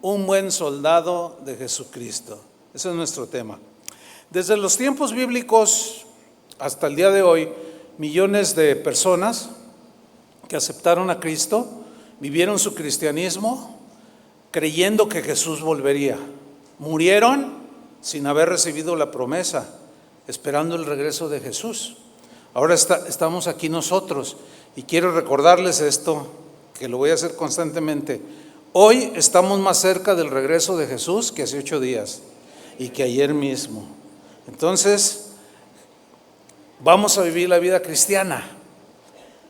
un buen soldado de Jesucristo. Ese es nuestro tema. Desde los tiempos bíblicos hasta el día de hoy, millones de personas que aceptaron a Cristo, vivieron su cristianismo creyendo que Jesús volvería. Murieron sin haber recibido la promesa, esperando el regreso de Jesús. Ahora estamos aquí nosotros y quiero recordarles esto, que lo voy a hacer constantemente. Hoy estamos más cerca del regreso de Jesús que hace 8 días y que ayer mismo. Entonces, vamos a vivir la vida cristiana,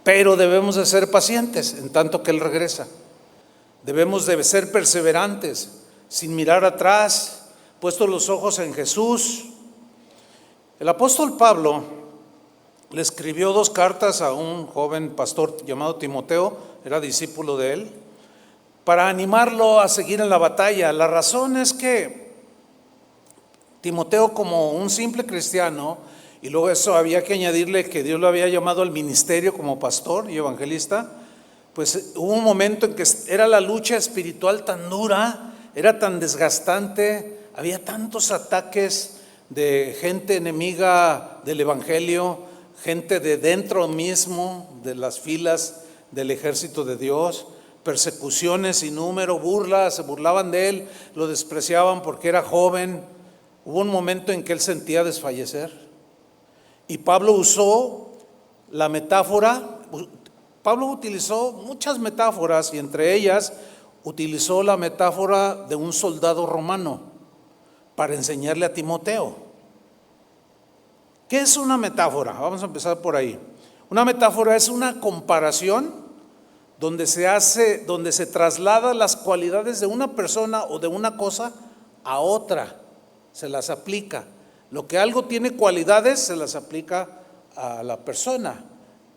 pero debemos de ser pacientes en tanto que Él regresa. Debemos de ser perseverantes, sin mirar atrás, puestos los ojos en Jesús. El apóstol Pablo le escribió 2 cartas a un joven pastor llamado Timoteo, era discípulo de él, para animarlo a seguir en la batalla. La razón es que Timoteo, como un simple cristiano, y luego eso había que añadirle que Dios lo había llamado al ministerio como pastor y evangelista, pues hubo un momento en que era la lucha espiritual tan dura, era tan desgastante, había tantos ataques de gente enemiga del evangelio, gente de dentro mismo de las filas del ejército de Dios, persecuciones sin número, burlas, se burlaban de él, lo despreciaban porque era joven. Hubo un momento en que él sentía desfallecer y Pablo usó la metáfora. Pablo utilizó muchas metáforas y entre ellas utilizó la metáfora de un soldado romano para enseñarle a Timoteo. ¿Qué es una metáfora? Vamos a empezar por ahí. Una metáfora es una comparación donde se traslada las cualidades de una persona o de una cosa a otra, se las aplica. Lo que algo tiene cualidades se las aplica a la persona.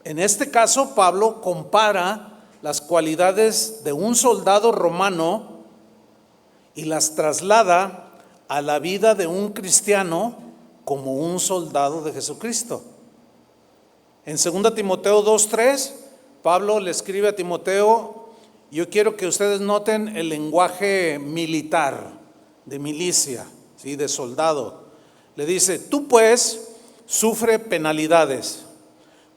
En este caso, Pablo compara las cualidades de un soldado romano y las traslada a la vida de un cristiano como un soldado de Jesucristo. En 2 Timoteo 2:3, Pablo le escribe a Timoteo, yo quiero que ustedes noten el lenguaje militar, de milicia, ¿sí? De soldado. Le dice, tú pues sufre penalidades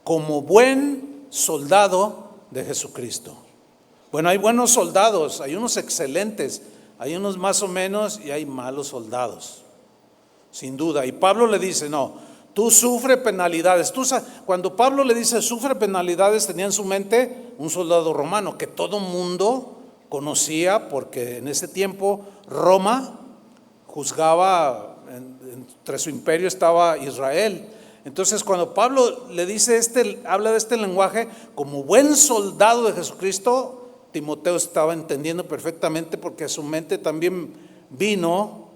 como buen soldado de Jesucristo. Bueno, hay buenos soldados, hay unos excelentes, hay unos más o menos y hay malos soldados, sin duda. Y Pablo le dice, no, tú sufre penalidades. Cuando Pablo le dice sufre penalidades, tenía en su mente un soldado romano que todo mundo conocía, porque en ese tiempo Roma juzgaba, entre su imperio estaba Israel. Entonces cuando Pablo le dice habla de este lenguaje como buen soldado de Jesucristo, Timoteo estaba entendiendo perfectamente, porque a su mente también vino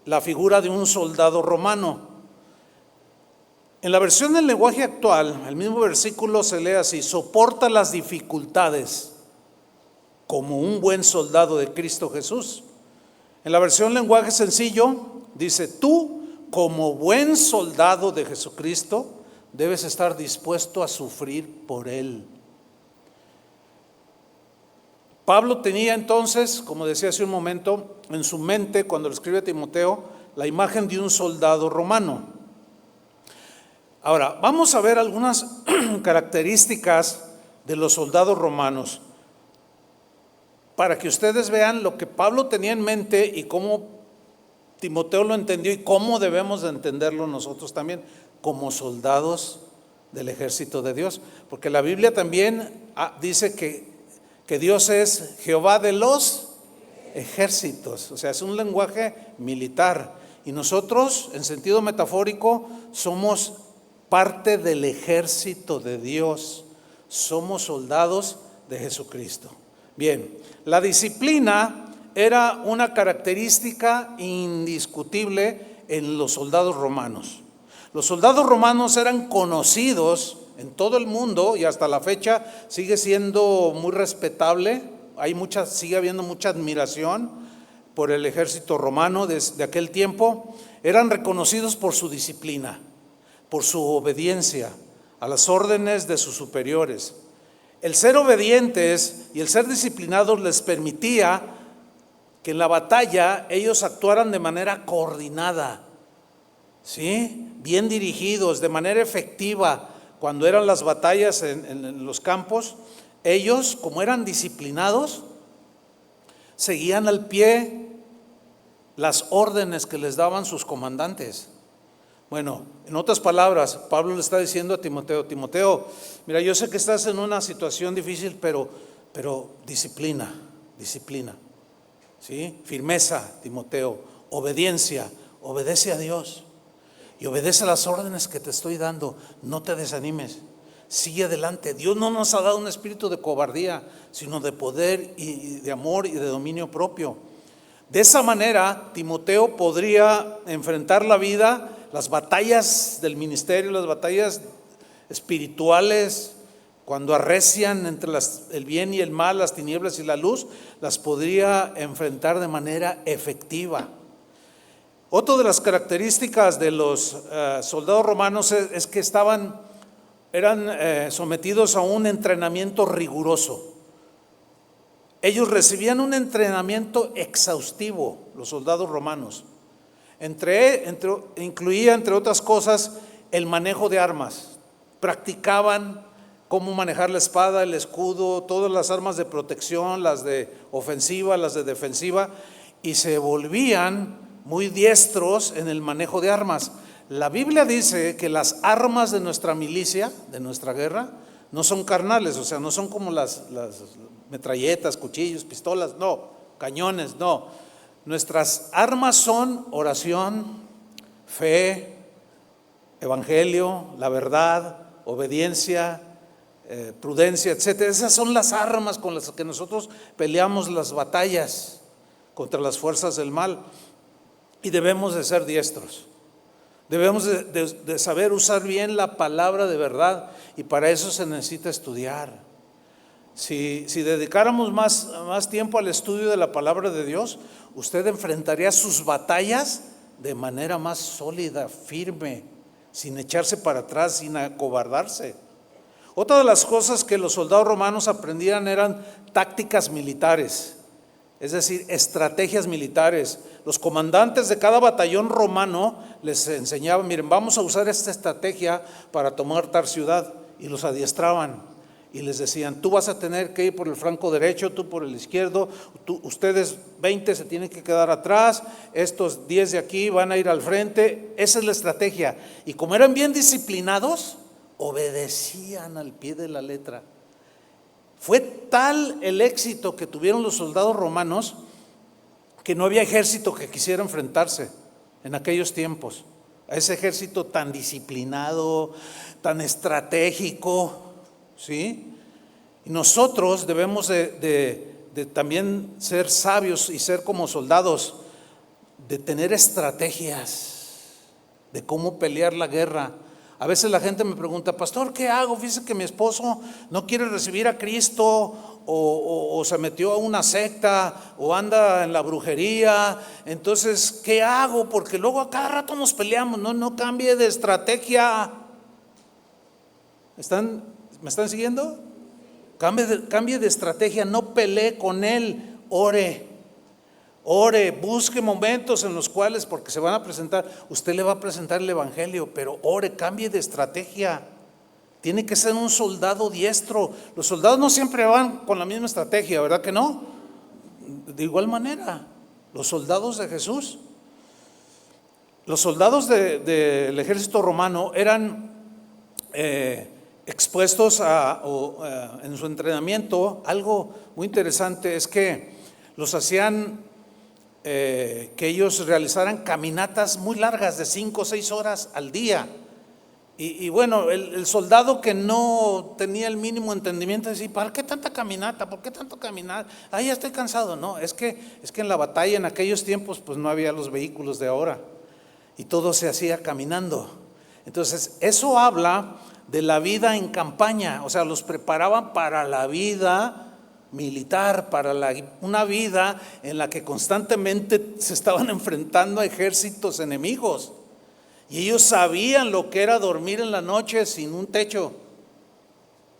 la figura de un soldado romano. En la versión del lenguaje actual, el mismo versículo se lee así: soporta las dificultades como un buen soldado de Cristo Jesús. En la versión lenguaje sencillo dice, tú como buen soldado de Jesucristo debes estar dispuesto a sufrir por Él. Pablo tenía entonces, como decía hace un momento, en su mente, cuando le escribe a Timoteo, la imagen de un soldado romano. Ahora, vamos a ver algunas características de los soldados romanos, para que ustedes vean lo que Pablo tenía en mente y cómo Timoteo lo entendió y cómo debemos de entenderlo nosotros también como soldados del ejército de Dios. Porque la Biblia también dice que Dios es Jehová de los ejércitos, o sea, es un lenguaje militar. Y nosotros, en sentido metafórico, somos parte del ejército de Dios, somos soldados de Jesucristo. Bien, la disciplina era una característica indiscutible en los soldados romanos. Los soldados romanos eran conocidos en todo el mundo y hasta la fecha sigue siendo muy respetable. Sigue habiendo mucha admiración por el ejército romano de aquel tiempo. Eran reconocidos por su disciplina, por su obediencia a las órdenes de sus superiores. El ser obedientes y el ser disciplinados les permitía que en la batalla ellos actuaran de manera coordinada, ¿sí? Bien dirigidos, de manera efectiva. Cuando eran las batallas en los campos, ellos, como eran disciplinados, seguían al pie las órdenes que les daban sus comandantes. Bueno, en otras palabras, Pablo le está diciendo a Timoteo: Timoteo, mira, yo sé que estás en una situación difícil, pero disciplina, ¿sí? Firmeza, Timoteo, obediencia, obedece a Dios y obedece las órdenes que te estoy dando. No te desanimes, sigue adelante. Dios no nos ha dado un espíritu de cobardía, sino de poder y de amor y de dominio propio. De esa manera, Timoteo podría enfrentar la vida, las batallas del ministerio, las batallas espirituales, cuando arrecian entre el bien y el mal, las tinieblas y la luz, las podría enfrentar de manera efectiva. Otra de las características de los soldados romanos es que eran sometidos a un entrenamiento riguroso. Ellos recibían un entrenamiento exhaustivo, los soldados romanos. Incluía, entre otras cosas, el manejo de armas. Practicaban cómo manejar la espada, el escudo, todas las armas de protección, las de ofensiva, las de defensiva, y se volvían muy diestros en el manejo de armas. La Biblia dice que las armas de nuestra milicia, de nuestra guerra, no son carnales, o sea, no son como las metralletas, cuchillos, pistolas, no, cañones, no. Nuestras armas son oración, fe, evangelio, la verdad, obediencia, prudencia, etcétera. Esas son las armas con las que nosotros peleamos las batallas contra las fuerzas del mal, y debemos de ser diestros. Debemos de saber usar bien la palabra de verdad, y para eso se necesita estudiar. Si dedicáramos más tiempo al estudio de la palabra de Dios, usted enfrentaría sus batallas de manera más sólida, firme, sin echarse para atrás, sin acobardarse. Otra de las cosas que los soldados romanos aprendían eran tácticas militares, es decir, estrategias militares. Los comandantes de cada batallón romano les enseñaban: miren, vamos a usar esta estrategia para tomar tal ciudad, y los adiestraban. Y les decían: tú vas a tener que ir por el flanco derecho, tú por el izquierdo, ustedes 20 se tienen que quedar atrás, estos 10 de aquí van a ir al frente. Esa es la estrategia. Y como eran bien disciplinados, obedecían al pie de la letra. Fue tal el éxito que tuvieron los soldados romanos que no había ejército que quisiera enfrentarse en aquellos tiempos a ese ejército tan disciplinado, tan estratégico, ¿sí? Y nosotros debemos de también ser sabios y ser como soldados, de tener estrategias de cómo pelear la guerra. A veces la gente me pregunta: pastor, ¿qué hago? Fíjese que mi esposo no quiere recibir a Cristo, o se metió a una secta, o anda en la brujería. Entonces, ¿qué hago? Porque luego a cada rato nos peleamos. No cambie de estrategia. ¿Me están siguiendo? Cambie de estrategia, no pelee con él, ore, busque momentos en los cuales, porque se van a presentar, usted le va a presentar el evangelio, pero ore, cambie de estrategia. Tiene que ser un soldado diestro. Los soldados no siempre van con la misma estrategia, ¿verdad que no? De igual manera, los soldados de Jesús, los soldados del ejército romano eran expuestos en su entrenamiento. Algo muy interesante es que los hacían que ellos realizaran caminatas muy largas de 5 o 6 horas al día. Y bueno, el soldado que no tenía el mínimo entendimiento decía: ¿para qué tanta caminata? ¿Por qué tanto caminar? Ya estoy cansado. No, es que en la batalla en aquellos tiempos pues no había los vehículos de ahora, y todo se hacía caminando. Entonces eso habla de la vida en campaña, o sea, los preparaban para la vida militar, para una vida en la que constantemente se estaban enfrentando a ejércitos enemigos, y ellos sabían lo que era dormir en la noche sin un techo,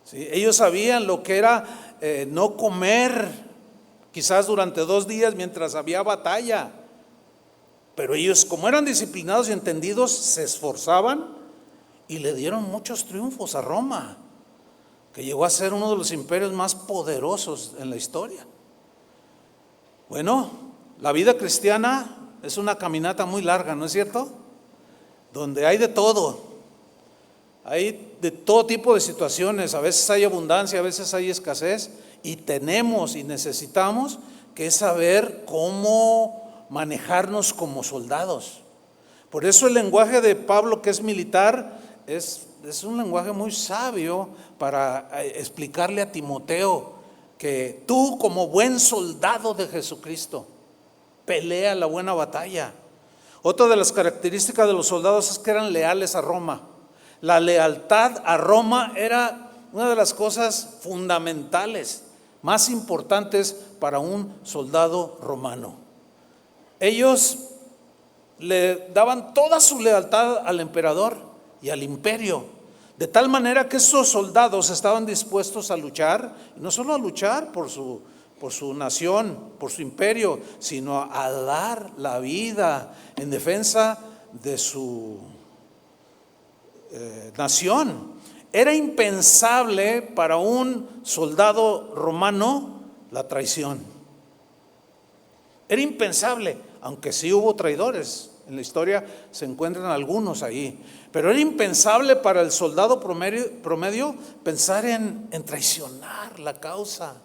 ¿sí? Ellos sabían lo que era no comer quizás durante 2 días mientras había batalla. Pero ellos, como eran disciplinados y entendidos, se esforzaban y le dieron muchos triunfos a Roma, que llegó a ser uno de los imperios más poderosos en la historia. Bueno, la vida cristiana es una caminata muy larga, ¿no es cierto? Donde hay de todo, hay de todo tipo de situaciones. A veces hay abundancia, a veces hay escasez, y tenemos y necesitamos que saber cómo manejarnos como soldados. Por eso el lenguaje de Pablo, que es militar, es un lenguaje muy sabio para explicarle a Timoteo que tú, como buen soldado de Jesucristo, pelea la buena batalla. Otra de las características de los soldados es que eran leales a Roma. La lealtad a Roma era una de las cosas fundamentales, más importantes para un soldado romano. Ellos le daban toda su lealtad al emperador y al imperio, de tal manera que esos soldados estaban dispuestos a luchar, y no solo a luchar por su nación, por su imperio, sino a dar la vida en defensa de su nación. Era impensable para un soldado romano la traición. Era impensable, aunque sí hubo traidores. En la historia se encuentran algunos ahí. Pero era impensable para el soldado promedio pensar en traicionar la causa.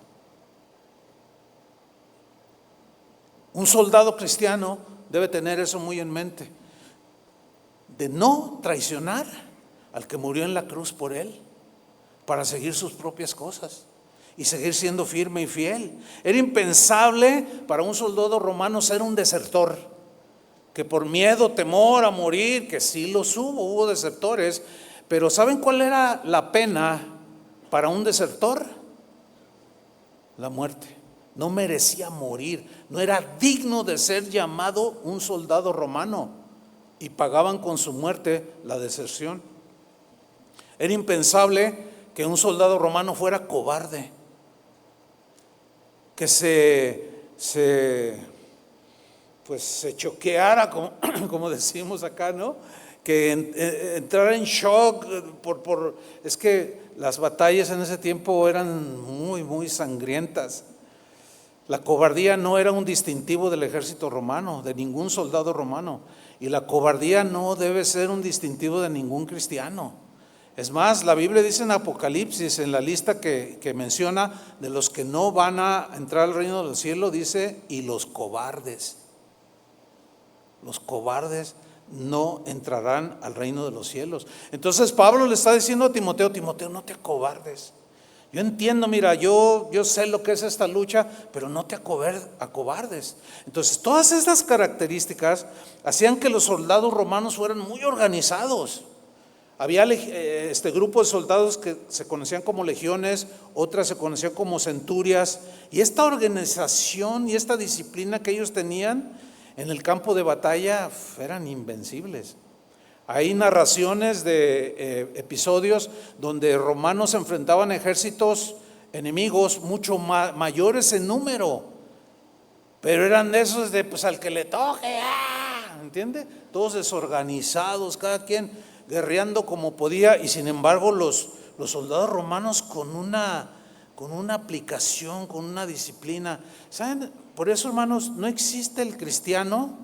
Un soldado cristiano debe tener eso muy en mente, de no traicionar al que murió en la cruz por él, para seguir sus propias cosas y seguir siendo firme y fiel. Era impensable para un soldado romano ser un desertor, que por miedo, temor a morir, que sí los hubo desertores, pero ¿saben cuál era la pena para un desertor? La muerte. No merecía morir, no era digno de ser llamado un soldado romano, y pagaban con su muerte la deserción. Era impensable que un soldado romano fuera cobarde, que se choqueara, como decimos acá, ¿no? Que entrara en shock es que las batallas en ese tiempo eran muy, muy sangrientas. La cobardía no era un distintivo del ejército romano, de ningún soldado romano, y la cobardía no debe ser un distintivo de ningún cristiano. Es más, la Biblia dice en Apocalipsis, en la lista que menciona de los que no van a entrar al reino del cielo, dice: y los cobardes no entrarán al reino de los cielos. Entonces Pablo le está diciendo a Timoteo, no te acobardes. Yo entiendo, mira, yo sé lo que es esta lucha, pero no te acobardes. Entonces todas estas características hacían que los soldados romanos fueran muy organizados. Había grupo de soldados que se conocían como legiones, otras se conocían como centurias, y esta organización y esta disciplina que ellos tenían en el campo de batalla eran invencibles. Hay narraciones de episodios donde romanos enfrentaban ejércitos enemigos mucho mayores en número, pero eran de esos de pues al que le toque, ¿entiende? Todos desorganizados, cada quien guerreando como podía, y sin embargo los soldados romanos con una aplicación, con una disciplina. ¿Saben? Por eso, hermanos, no existe el cristiano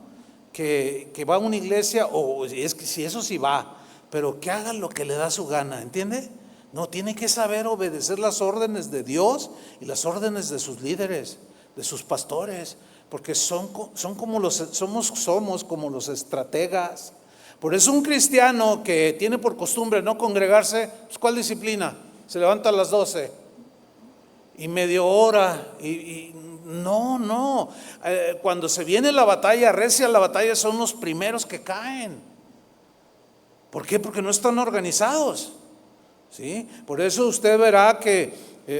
que va a una iglesia, o es que si eso sí va, pero que haga lo que le da su gana, ¿entiende? No, tiene que saber obedecer las órdenes de Dios y las órdenes de sus líderes, de sus pastores, porque somos como los estrategas. Por eso un cristiano que tiene por costumbre no congregarse, pues ¿cuál disciplina? Se levanta a las 12 y medio hora y no. Cuando se viene la batalla, recia la batalla, son los primeros que caen. ¿Por qué? Porque no están organizados, ¿sí? Por eso usted verá que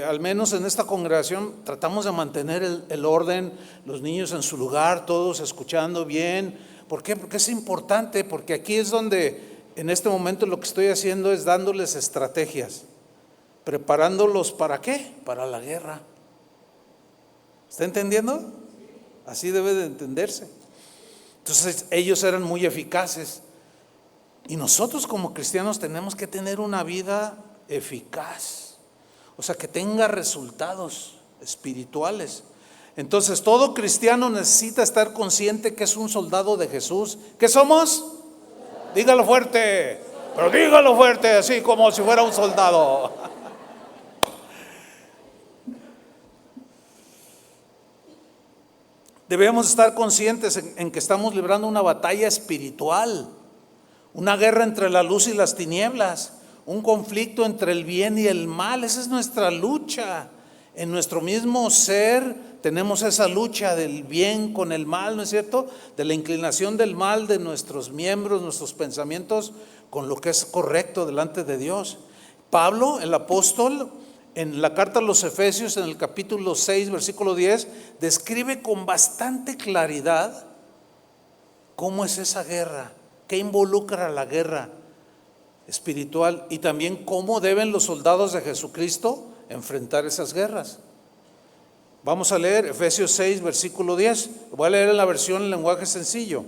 al menos en esta congregación tratamos de mantener el orden, los niños en su lugar, todos escuchando bien. ¿Por qué? Porque es importante, porque aquí es donde en este momento lo que estoy haciendo es dándoles estrategias, preparándolos ¿para qué? Para la guerra. ¿Está entendiendo? Así debe de entenderse. Entonces ellos eran muy eficaces. Y nosotros como cristianos tenemos que tener una vida eficaz. O sea, que tenga resultados espirituales. Entonces todo cristiano necesita estar consciente que es un soldado de Jesús. ¿Qué somos? Dígalo fuerte, pero dígalo fuerte, así como si fuera un soldado. Debemos estar conscientes en que estamos librando una batalla espiritual, una guerra entre la luz y las tinieblas, un conflicto entre el bien y el mal. Esa es nuestra lucha. En nuestro mismo ser tenemos esa lucha del bien con el mal, ¿no es cierto? De la inclinación del mal de nuestros miembros, nuestros pensamientos, con lo que es correcto delante de Dios. Pablo, el apóstol, en la carta a los Efesios, en el capítulo 6, versículo 10, describe con bastante claridad cómo es esa guerra, qué involucra la guerra espiritual y también cómo deben los soldados de Jesucristo enfrentar esas guerras. Vamos a leer Efesios 6, versículo 10. Voy a leer en la versión en lenguaje sencillo.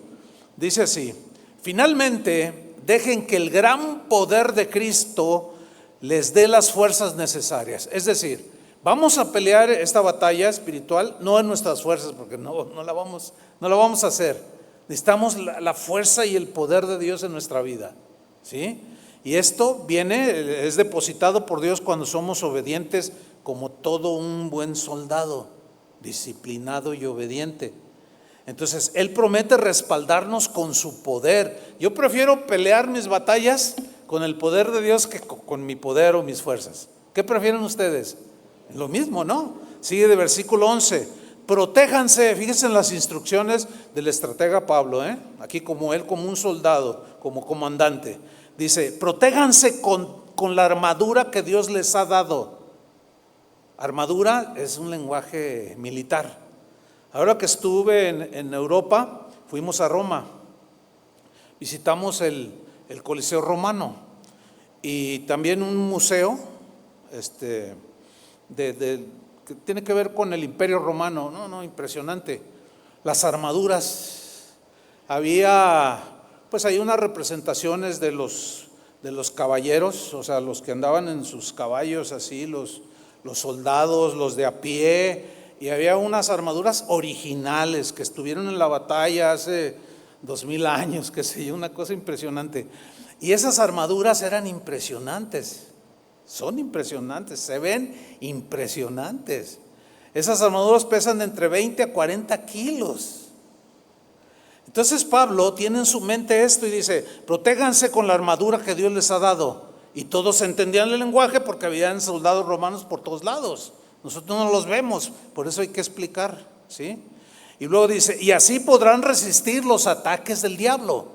Dice así: finalmente, dejen que el gran poder de Cristo les dé las fuerzas necesarias. Es decir, vamos a pelear esta batalla espiritual no en nuestras fuerzas, porque no la vamos a hacer. Necesitamos la fuerza y el poder de Dios en nuestra vida, ¿sí? Y esto es depositado por Dios cuando somos obedientes, como todo un buen soldado, disciplinado y obediente. Entonces Él promete respaldarnos con su poder. Yo prefiero pelear mis batallas con el poder de Dios que con mi poder o mis fuerzas. ¿Qué prefieren ustedes? Lo mismo, ¿no? Sigue de versículo 11. Protéjanse, fíjense en las instrucciones del estratega Pablo, aquí como él, como un soldado, como comandante. Dice, protéjanse con la armadura que Dios les ha dado. Armadura es un lenguaje militar. Ahora que estuve en Europa, fuimos a Roma, visitamos el Coliseo Romano y también un museo que tiene que ver con el Imperio Romano. No, impresionante. Las armaduras, había pues hay unas representaciones de los caballeros, o sea, los que andaban en sus caballos así, los soldados, los de a pie, y había unas armaduras originales que estuvieron en la batalla hace 2000 años, qué sé yo, una cosa impresionante. Y esas armaduras eran impresionantes, son impresionantes, se ven impresionantes. Esas armaduras pesan de entre 20 a 40 kilos. Entonces Pablo tiene en su mente esto y dice, protéjanse con la armadura que Dios les ha dado. Y todos entendían el lenguaje porque habían soldados romanos por todos lados. Nosotros no los vemos, por eso hay que explicar, ¿sí? Y luego dice, y así podrán resistir los ataques del diablo.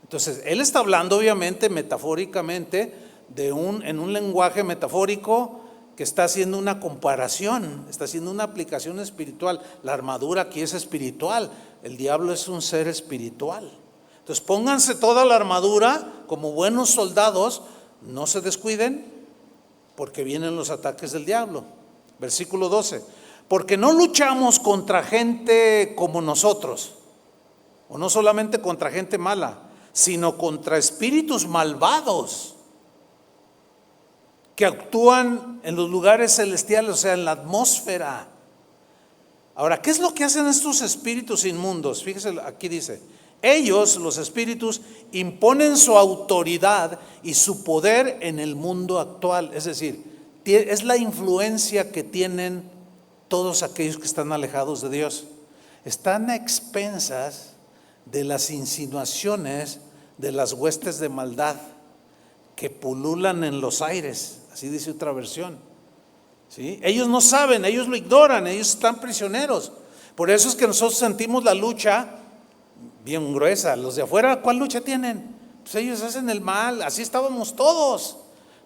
Entonces, él está hablando obviamente metafóricamente en un lenguaje metafórico que está haciendo una comparación, está haciendo una aplicación espiritual. La armadura aquí es espiritual, el diablo es un ser espiritual. Entonces pónganse toda la armadura como buenos soldados, no se descuiden porque vienen los ataques del diablo. Versículo 12, porque no luchamos contra gente como nosotros, o no solamente contra gente mala, sino contra espíritus malvados que actúan en los lugares celestiales, o sea, en la atmósfera. Ahora, ¿qué es lo que hacen estos espíritus inmundos? Fíjese, aquí dice, ellos, los espíritus, imponen su autoridad y su poder en el mundo actual. Es decir, es la influencia que tienen todos aquellos que están alejados de Dios. Están a expensas de las insinuaciones de las huestes de maldad que pululan en los aires. Así dice otra versión, ¿sí? Ellos no saben, ellos lo ignoran, ellos están prisioneros. Por eso es que nosotros sentimos la lucha bien gruesa. Los de afuera, ¿cuál lucha tienen? Pues ellos hacen el mal, así estábamos todos.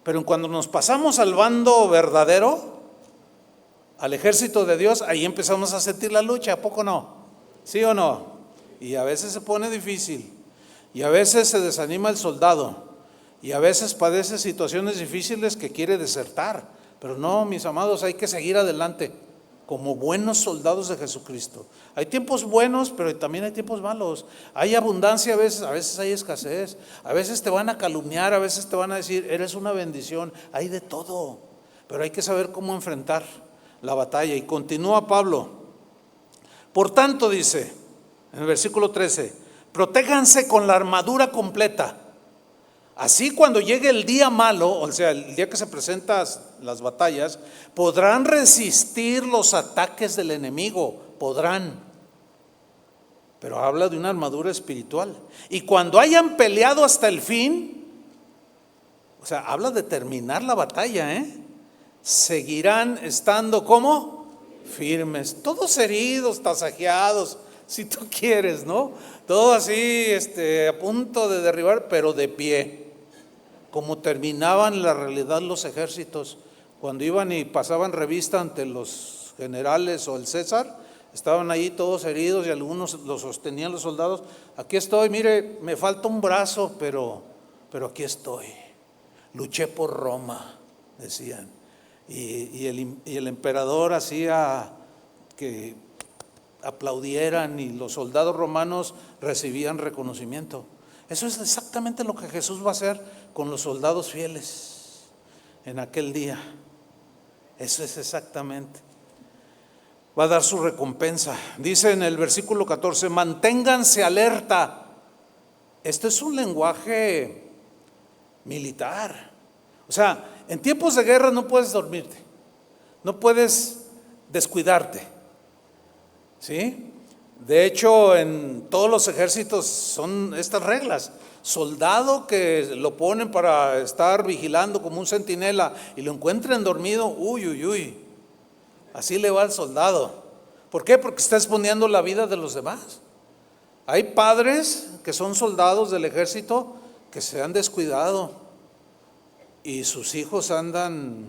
Pero cuando nos pasamos al bando verdadero, al ejército de Dios, ahí empezamos a sentir la lucha, ¿a poco no? ¿Sí o no? Y a veces se pone difícil, y a veces se desanima el soldado, y a veces padece situaciones difíciles que quiere desertar. Pero no, mis amados, hay que seguir adelante. como buenos soldados de Jesucristo. Hay tiempos buenos, pero también hay tiempos malos. Hay abundancia a veces hay escasez, a veces te van a calumniar, a veces te van a decir, eres una bendición, hay de todo, pero hay que saber cómo enfrentar la batalla. Y continúa Pablo. Por tanto, dice en el versículo 13, protéjanse con la armadura completa. Así cuando llegue el día malo, o sea, el día que se presentan las batallas, podrán resistir los ataques del enemigo, podrán. Pero habla de una armadura espiritual. Y cuando hayan peleado hasta el fin, o sea, habla de terminar la batalla, seguirán estando ¿cómo? Firmes, todos heridos, tasajeados, si tú quieres, ¿no? Todo así, a punto de derribar, pero de pie. Como terminaban la realidad los ejércitos, cuando iban y pasaban revista ante los generales o el César, estaban ahí todos heridos y algunos los sostenían los soldados. Aquí estoy, mire, me falta un brazo, pero aquí estoy. Luché por Roma, decían. Y el emperador hacía que aplaudieran y los soldados romanos recibían reconocimiento. Eso es exactamente lo que Jesús va a hacer con los soldados fieles en aquel día. Eso es exactamente. Va a dar su recompensa. Dice en el versículo 14, manténganse alerta. Esto es un lenguaje militar. O sea, en tiempos de guerra no puedes dormirte, no puedes descuidarte, ¿sí? De hecho, en todos los ejércitos son estas reglas. Soldado que lo ponen para estar vigilando como un centinela y lo encuentren dormido, uy, así le va al soldado. ¿Por qué? Porque está exponiendo la vida de los demás. Hay padres que son soldados del ejército que se han descuidado y sus hijos andan,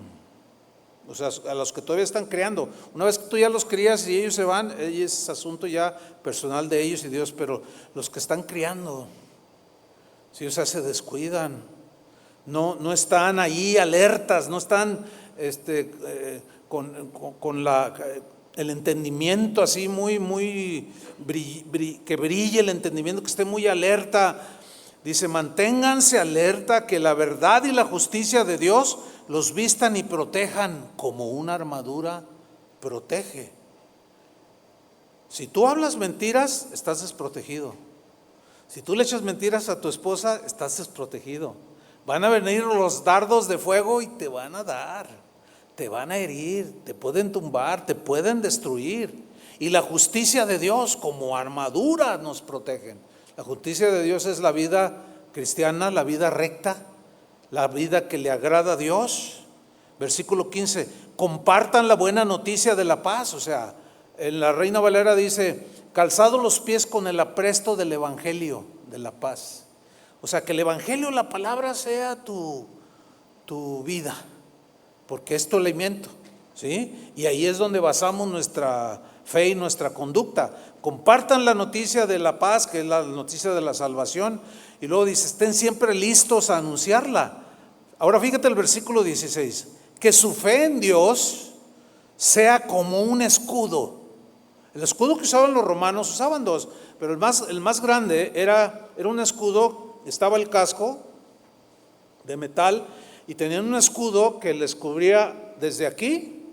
o sea, a los que todavía están criando. Una vez que tú ya los crías y ellos se van, es asunto ya personal de ellos y Dios, pero los que están criando, sí, o sea, se descuidan, no están ahí alertas, no están con el entendimiento así que brille el entendimiento, que esté muy alerta. Dice, manténganse alerta, que la verdad y la justicia de Dios los vistan y protejan como una armadura protege. Si tú hablas mentiras, estás desprotegido. Si tú le echas mentiras a tu esposa, estás desprotegido. Van a venir los dardos de fuego y te van a dar, te van a herir, te pueden tumbar, te pueden destruir. Y la justicia de Dios como armadura nos protegen. La justicia de Dios es la vida cristiana, la vida recta, la vida que le agrada a Dios. Versículo 15, compartan la buena noticia de la paz. O sea, en la Reina Valera dice, calzados los pies con el apresto del evangelio de la paz. O sea, que el evangelio, la palabra sea tu vida, porque es tu alimento, ¿sí? Y ahí es donde basamos nuestra fe y nuestra conducta. Compartan la noticia de la paz, que es la noticia de la salvación, y luego dice, estén siempre listos a anunciarla. Ahora fíjate el versículo 16, que su fe en Dios sea como un escudo. El escudo que usaban los romanos, usaban dos, pero el más grande era un escudo, estaba el casco de metal y tenían un escudo que les cubría desde aquí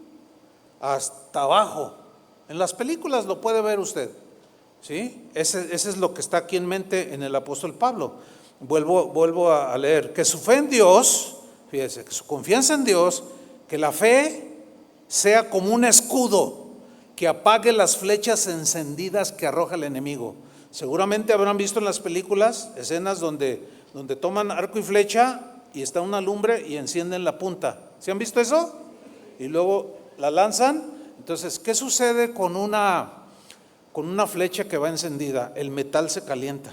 hasta abajo. En las películas lo puede ver usted, ¿sí? Ese es lo que está aquí en mente en el apóstol Pablo. Vuelvo a leer, que su fe en Dios, fíjese, que su confianza en Dios, que la fe sea como un escudo que apague las flechas encendidas que arroja el enemigo. Seguramente habrán visto en las películas escenas donde toman arco y flecha y está una lumbre y encienden la punta. ¿Sí han visto eso? Y luego la lanzan. Entonces, ¿qué sucede con una flecha que va encendida? El metal se calienta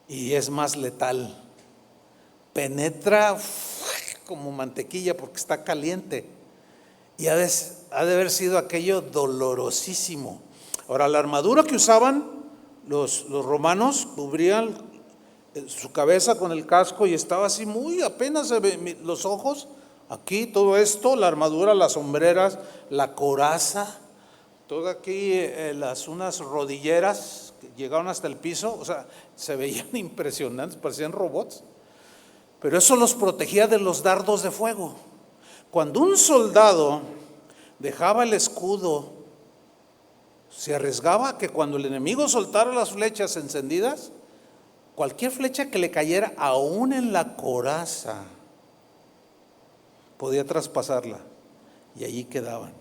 y es más letal. Penetra como mantequilla porque está caliente. Y ha de haber sido aquello dolorosísimo. Ahora, la armadura que usaban los romanos cubrían su cabeza con el casco y estaba así muy apenas los ojos, Aquí todo esto, la armadura, las sombreras, la coraza, todo aquí, unas rodilleras que llegaron hasta el piso, o sea, se veían impresionantes, parecían robots. Pero eso los protegía de los dardos de fuego. Cuando un soldado dejaba el escudo, se arriesgaba que cuando el enemigo soltara las flechas encendidas, cualquier flecha que le cayera aún en la coraza podía traspasarla y allí quedaban.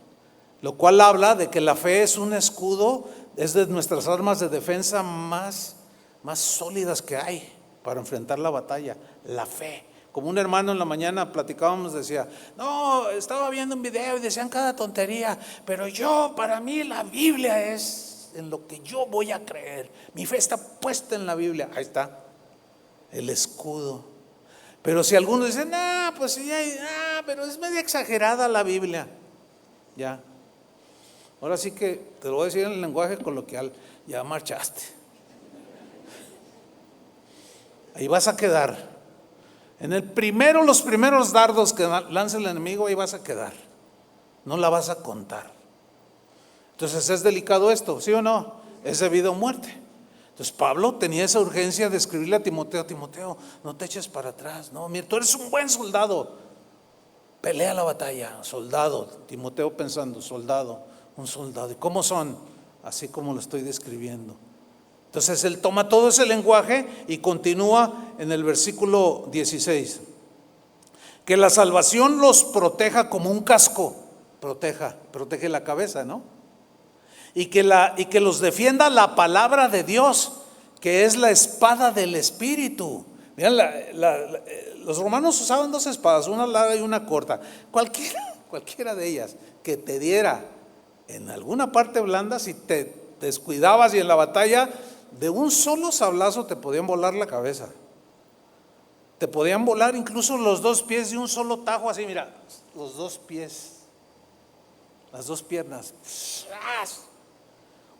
Lo cual habla de que la fe es un escudo, es de nuestras armas de defensa más sólidas que hay para enfrentar la batalla, la fe. Como un hermano en la mañana platicábamos, decía, no, estaba viendo un video y decían cada tontería, pero para mí la Biblia es en lo que yo voy a creer. Mi fe está puesta en la Biblia. Ahí está, el escudo. Pero si algunos dicen, pues sí, pero es medio exagerada la Biblia. Ya. Ahora sí que te lo voy a decir en el lenguaje coloquial, ya marchaste. Ahí vas a quedar. Los primeros dardos que lanza el enemigo, ahí vas a quedar. No la vas a contar. Entonces es delicado esto, ¿sí o no? Es de vida o muerte. Entonces Pablo tenía esa urgencia de escribirle a Timoteo, Timoteo, no te eches para atrás. No, mira, tú eres un buen soldado. Pelea la batalla, soldado. Timoteo pensando, soldado, un soldado. ¿Y cómo son? Así como lo estoy describiendo. Entonces él toma todo ese lenguaje y continúa en el versículo 16. Que la salvación los proteja como un casco. Protege la cabeza, ¿no? Y que los defienda la palabra de Dios, que es la espada del Espíritu. Miren, los romanos usaban dos espadas, una larga y una corta. Cualquiera de ellas que te diera en alguna parte blanda, si te descuidabas y en la batalla, de un solo sablazo te podían volar la cabeza. Te podían volar incluso los dos pies de un solo tajo, así, mira, los dos pies, las dos piernas,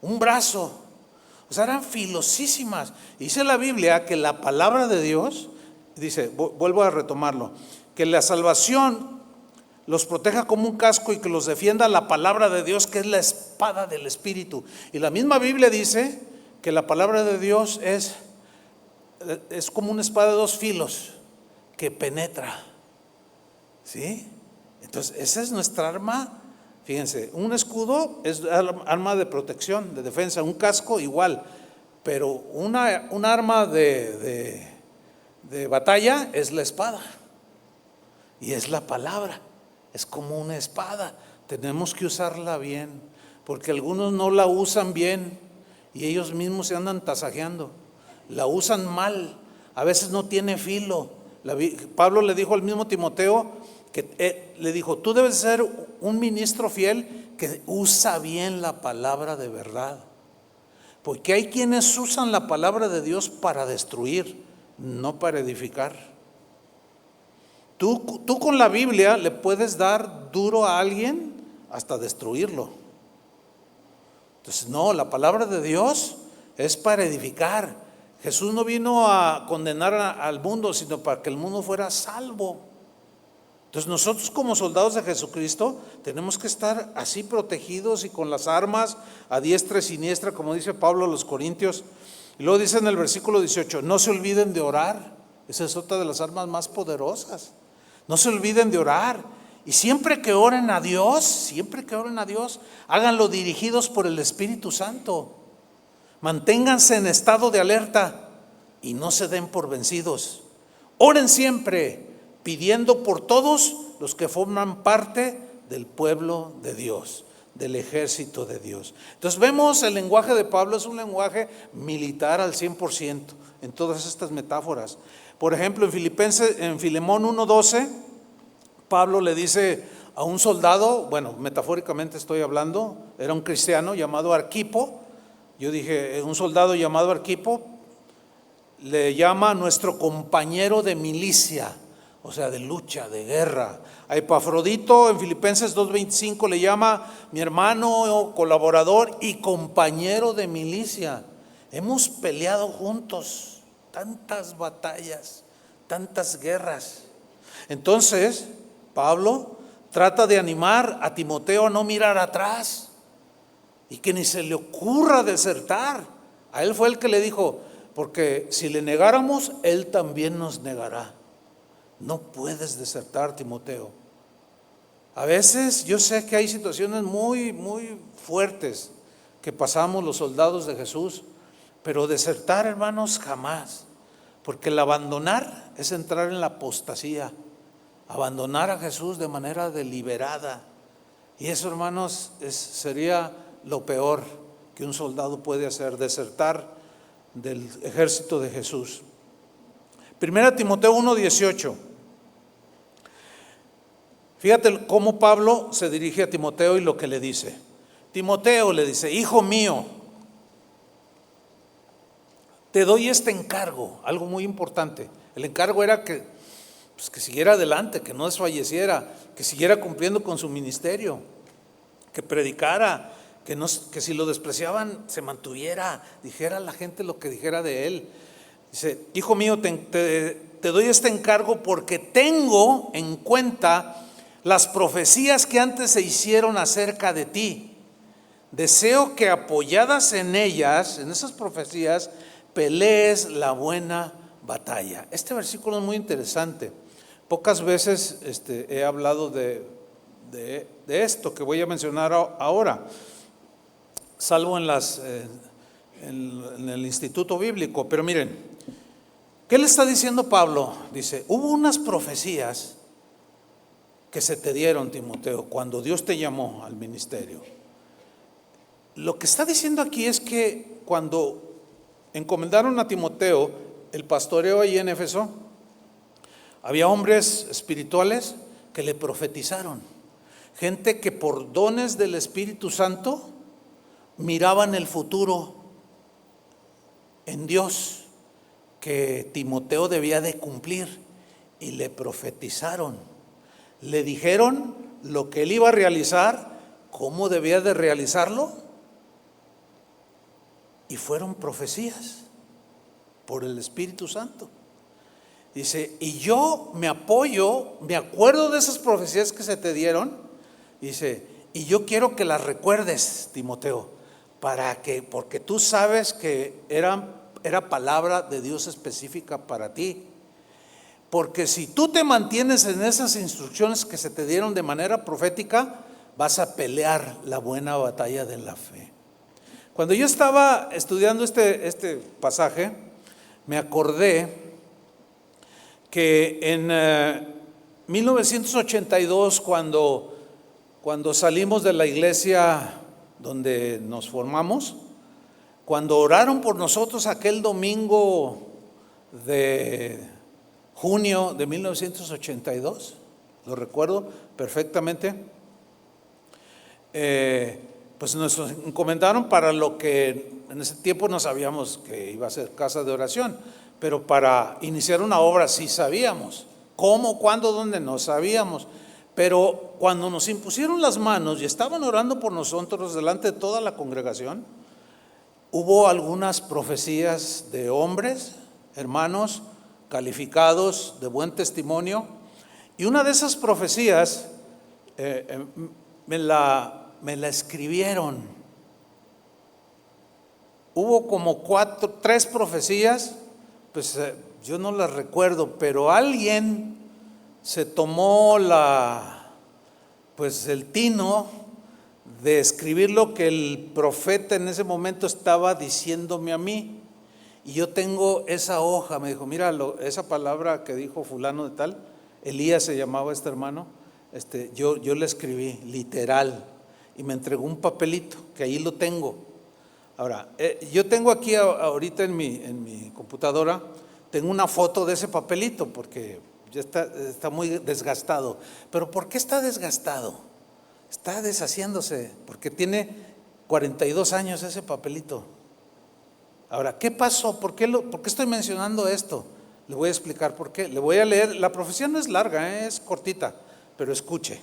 un brazo. O sea, eran filosísimas. Dice la Biblia que la palabra de Dios, dice, vuelvo a retomarlo, que la salvación los proteja como un casco y que los defienda la palabra de Dios, que es la espada del Espíritu. Y la misma Biblia dice que la palabra de Dios es como una espada de dos filos que penetra. ¿Sí? Entonces, esa es nuestra arma. Fíjense, un escudo es arma de protección, de defensa, un casco igual, pero un arma de batalla es la espada y es la palabra, es como una espada, tenemos que usarla bien, porque algunos no la usan bien y ellos mismos se andan tasajeando, la usan mal, a veces no tiene filo. Pablo le dijo al mismo Timoteo, que le dijo, tú debes ser un ministro fiel que usa bien la palabra de verdad, porque hay quienes usan la palabra de Dios para destruir, no para edificar. Tú con la Biblia le puedes dar duro a alguien hasta destruirlo. Entonces no, la palabra de Dios es para edificar. Jesús no vino a condenar al mundo, sino para que el mundo fuera salvo. Entonces nosotros como soldados de Jesucristo tenemos que estar así protegidos y con las armas a diestra y siniestra, como dice Pablo a los Corintios. Y luego dice en el versículo 18, no se olviden de orar. Esa es otra de las armas más poderosas. No se olviden de orar. Y siempre que oren a Dios, háganlo dirigidos por el Espíritu Santo. Manténganse en estado de alerta y no se den por vencidos. Oren siempre, pidiendo por todos los que forman parte del pueblo de Dios, del ejército de Dios. Entonces vemos el lenguaje de Pablo es un lenguaje militar al 100% en todas estas metáforas. Por ejemplo, en Filemón 1:12, Pablo le dice a un soldado, bueno, metafóricamente estoy hablando, era un cristiano llamado Arquipo. Yo dije, un soldado llamado Arquipo le llama nuestro compañero de milicia, o sea, de lucha, de guerra. A Epafrodito en Filipenses 2:25 le llama mi hermano, colaborador y compañero de milicia. Hemos peleado juntos tantas batallas, tantas guerras. Entonces, Pablo trata de animar a Timoteo a no mirar atrás y que ni se le ocurra desertar. A él fue el que le dijo, porque si le negáramos, él también nos negará. No puedes desertar, Timoteo. A veces yo sé que hay situaciones muy, muy fuertes que pasamos los soldados de Jesús, pero desertar, hermanos, jamás. Porque el abandonar es entrar en la apostasía, abandonar a Jesús de manera deliberada. Y eso, hermanos, sería lo peor que un soldado puede hacer, desertar del ejército de Jesús. 1 Timoteo 1:18. Fíjate cómo Pablo se dirige a Timoteo y lo que le dice. Timoteo le dice, hijo mío, te doy este encargo, algo muy importante. El encargo era que siguiera adelante, que no desfalleciera, que siguiera cumpliendo con su ministerio, que predicara, que si lo despreciaban se mantuviera, dijera a la gente lo que dijera de él. Dice, hijo mío, te doy este encargo porque tengo en cuenta las profecías que antes se hicieron acerca de ti. Deseo que apoyadas en ellas, en esas profecías, pelees la buena batalla. Este versículo es muy interesante. Pocas veces he hablado de esto que voy a mencionar ahora, salvo en el Instituto Bíblico. Pero miren, ¿qué le está diciendo Pablo? Dice, hubo unas profecías que se te dieron, Timoteo, cuando Dios te llamó al ministerio. Lo que está diciendo aquí es que cuando encomendaron a Timoteo el pastoreo ahí en Éfeso, había hombres espirituales que le profetizaron, gente que por dones del Espíritu Santo miraban el futuro en Dios que Timoteo debía de cumplir, y le profetizaron, le dijeron lo que él iba a realizar, cómo debía de realizarlo, y fueron profecías por el Espíritu Santo. Dice, y yo me acuerdo de esas profecías que se te dieron, dice, y yo quiero que las recuerdes, Timoteo, porque tú sabes que era palabra de Dios específica para ti. Porque si tú te mantienes en esas instrucciones que se te dieron de manera profética, vas a pelear la buena batalla de la fe. Cuando yo estaba estudiando este pasaje, me acordé que en 1982, cuando salimos de la iglesia donde nos formamos, cuando oraron por nosotros aquel domingo de junio de 1982, lo recuerdo perfectamente, pues nos encomendaron para lo que en ese tiempo no sabíamos que iba a ser casa de oración, pero para iniciar una obra sí sabíamos. ¿Cómo, cuándo, dónde? No sabíamos. Pero cuando nos impusieron las manos y estaban orando por nosotros delante de toda la congregación, hubo algunas profecías de hombres, hermanos, calificados, de buen testimonio, y una de esas profecías me la escribieron. Hubo como 3 profecías, pues yo no las recuerdo, pero alguien se tomó el tino de escribir lo que el profeta en ese momento estaba diciéndome a mí. Y yo tengo esa hoja, me dijo, mira, esa palabra que dijo fulano de tal, Elías se llamaba este hermano, yo le escribí literal, y me entregó un papelito, que ahí lo tengo. Ahora, yo tengo aquí ahorita en mi computadora, tengo una foto de ese papelito, porque ya está muy desgastado. ¿Pero por qué está desgastado? Está deshaciéndose, porque tiene 42 años ese papelito. Ahora, ¿qué pasó? ¿Por qué estoy mencionando esto? Le voy a explicar por qué. Le voy a leer, la profecía no es larga, es cortita, pero escuche.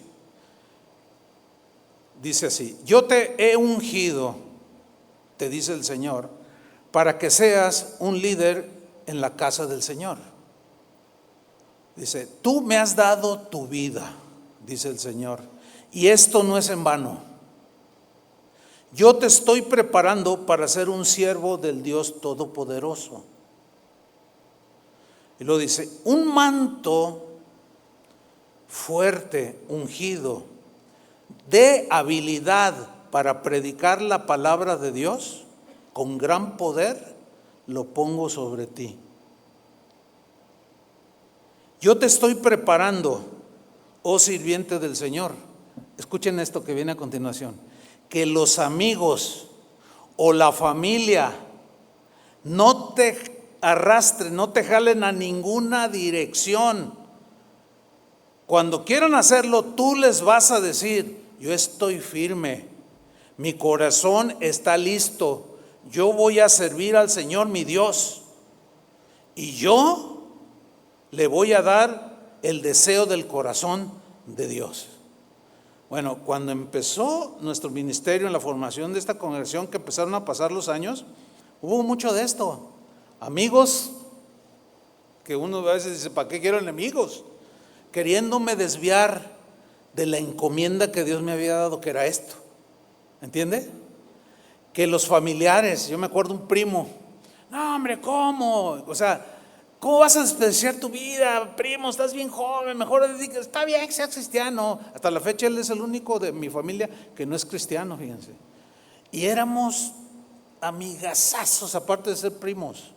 Dice así, yo te he ungido, te dice el Señor, para que seas un líder en la casa del Señor. Dice, tú me has dado tu vida. dice el Señor, y esto no es en vano. Yo te estoy preparando para ser un siervo del Dios Todopoderoso. Y lo dice, un manto fuerte, ungido, de habilidad para predicar la palabra de Dios, con gran poder, lo pongo sobre ti. Yo te estoy preparando, oh sirviente del Señor. Escuchen esto que viene a continuación. Que los amigos o la familia no te arrastren, no te jalen a ninguna dirección. Cuando quieran hacerlo, tú les vas a decir, yo estoy firme, mi corazón está listo, yo voy a servir al Señor mi Dios y yo le voy a dar el deseo del corazón de Dios. Bueno, cuando empezó nuestro ministerio en la formación de esta congregación, que empezaron a pasar los años, hubo mucho de esto. Amigos, que uno a veces dice, ¿para qué quiero enemigos? Queriéndome desviar de la encomienda que Dios me había dado, que era esto. ¿Entiende? Que los familiares, yo me acuerdo un primo, no hombre, ¿cómo? O sea, ¿cómo vas a desperdiciar tu vida, primo? Estás bien joven, mejor dedícate, está bien que seas cristiano. Hasta la fecha él es el único de mi familia que no es cristiano, fíjense. Y éramos amigazazos, aparte de ser primos.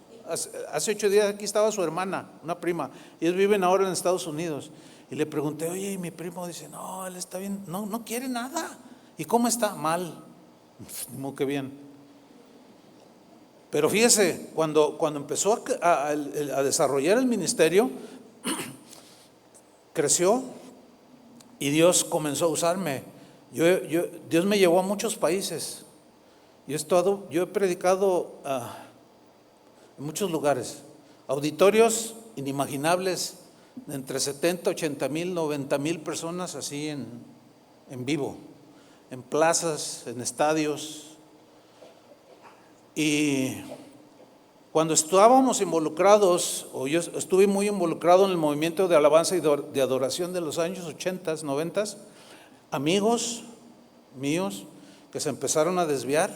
Hace 8 días aquí estaba su hermana, una prima, y ellos viven ahora en Estados Unidos. Y le pregunté, oye, y mi primo dice, no, él está bien, no quiere nada. ¿Y cómo está? Mal. Muy que bien. Pero fíjese, cuando empezó a desarrollar el ministerio, creció y Dios comenzó a usarme. Dios me llevó a muchos países. Yo he predicado en muchos lugares, auditorios inimaginables, de entre 70, 80 mil, 90 mil personas así en vivo, en plazas, en estadios. Y cuando estábamos involucrados, o yo estuve muy involucrado en el movimiento de alabanza y de adoración de los años 80, 90, amigos míos que se empezaron a desviar,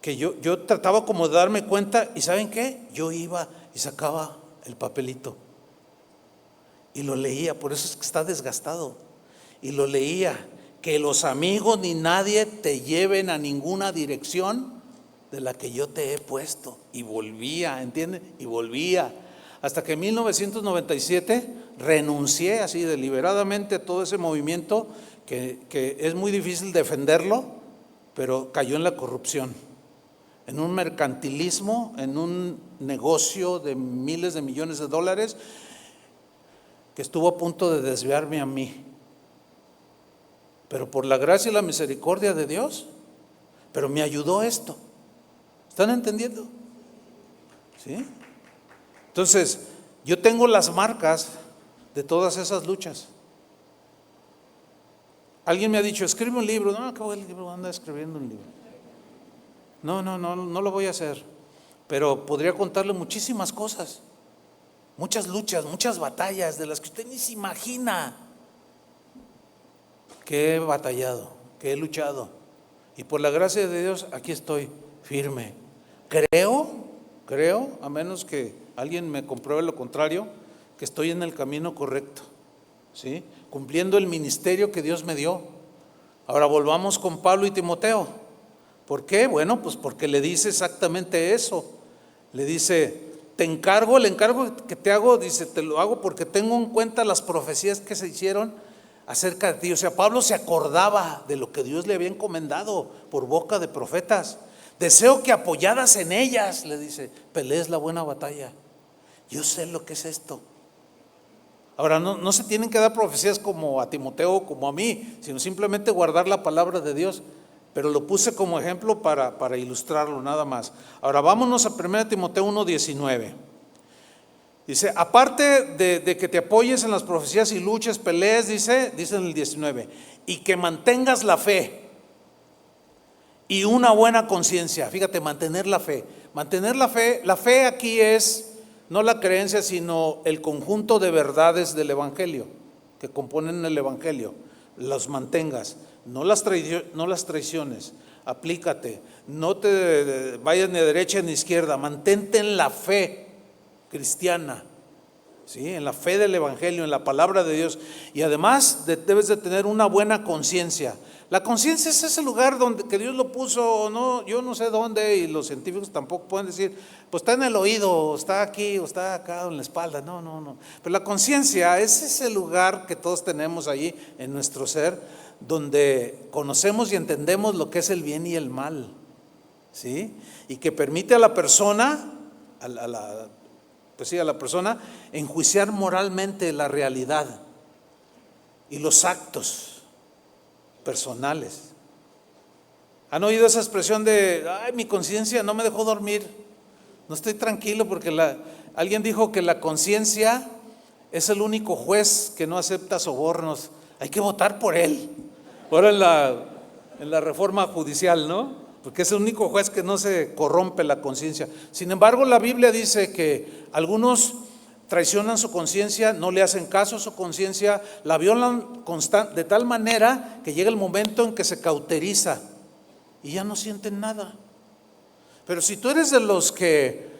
que yo trataba como de darme cuenta, y ¿saben qué? Yo iba y sacaba el papelito y lo leía, por eso es que está desgastado, y lo leía, que los amigos ni nadie te lleven a ninguna dirección de la que yo te he puesto, y volvía, ¿entienden? Y volvía, hasta que en 1997 renuncié así deliberadamente a todo ese movimiento que es muy difícil defenderlo, pero cayó en la corrupción, en un mercantilismo, en un negocio de miles de millones de dólares que estuvo a punto de desviarme a mí. Pero por la gracia y la misericordia de Dios, pero me ayudó esto. ¿Están entendiendo? ¿Sí? Entonces, yo tengo las marcas de todas esas luchas. Alguien me ha dicho, escribe un libro. No, acabo el libro, anda escribiendo un libro. No lo voy a hacer. Pero podría contarle muchísimas cosas, muchas luchas, muchas batallas de las que usted ni se imagina, que he batallado, que he luchado. Y por la gracia de Dios, aquí estoy firme. Creo, a menos que alguien me compruebe lo contrario, que estoy en el camino correcto, ¿sí? Cumpliendo el ministerio que Dios me dio. Ahora volvamos con Pablo y Timoteo. ¿Por qué? Bueno, pues porque le dice exactamente eso. Le dice, el encargo que te hago, dice, te lo hago porque tengo en cuenta las profecías que se hicieron acerca de ti. O sea, Pablo se acordaba de lo que Dios le había encomendado por boca de profetas. Deseo que apoyadas en ellas, le dice, pelees la buena batalla. Yo sé lo que es esto. Ahora, no se tienen que dar profecías como a Timoteo o como a mí, sino simplemente guardar la palabra de Dios. Pero lo puse como ejemplo para ilustrarlo nada más. Ahora vámonos a 1 Timoteo 1:19. Dice, aparte de que te apoyes en las profecías y luches, pelees, dice en el 19, y que mantengas la fe y una buena conciencia. Fíjate, mantener la fe. La fe aquí es no la creencia, sino el conjunto de verdades del Evangelio. que componen el Evangelio, los mantengas, no las traiciones, aplícate, no te vayas ni a derecha ni a izquierda, mantente en la fe cristiana, ¿sí? En la fe del Evangelio, en la palabra de Dios, y además debes de tener una buena conciencia. La conciencia es ese lugar donde que Dios lo puso, no, yo no sé dónde, y los científicos tampoco pueden decir, pues está en el oído, o está aquí, o está acá, o en la espalda. No. Pero la conciencia es ese lugar que todos tenemos ahí en nuestro ser, donde conocemos y entendemos lo que es el bien y el mal, ¿sí? Y que permite a la persona, a la persona enjuiciar moralmente la realidad y los actos personales. ¿Han oído esa expresión de, ay, mi conciencia no me dejó dormir, no estoy tranquilo porque alguien dijo que la conciencia es el único juez que no acepta sobornos, hay que votar por él? Ahora en la reforma judicial, ¿no? Porque es el único juez que no se corrompe la conciencia. Sin embargo, la Biblia dice que algunos traicionan su conciencia, no le hacen caso a su conciencia, la violan de tal manera que llega el momento en que se cauteriza y ya no sienten nada. Pero si tú eres de los que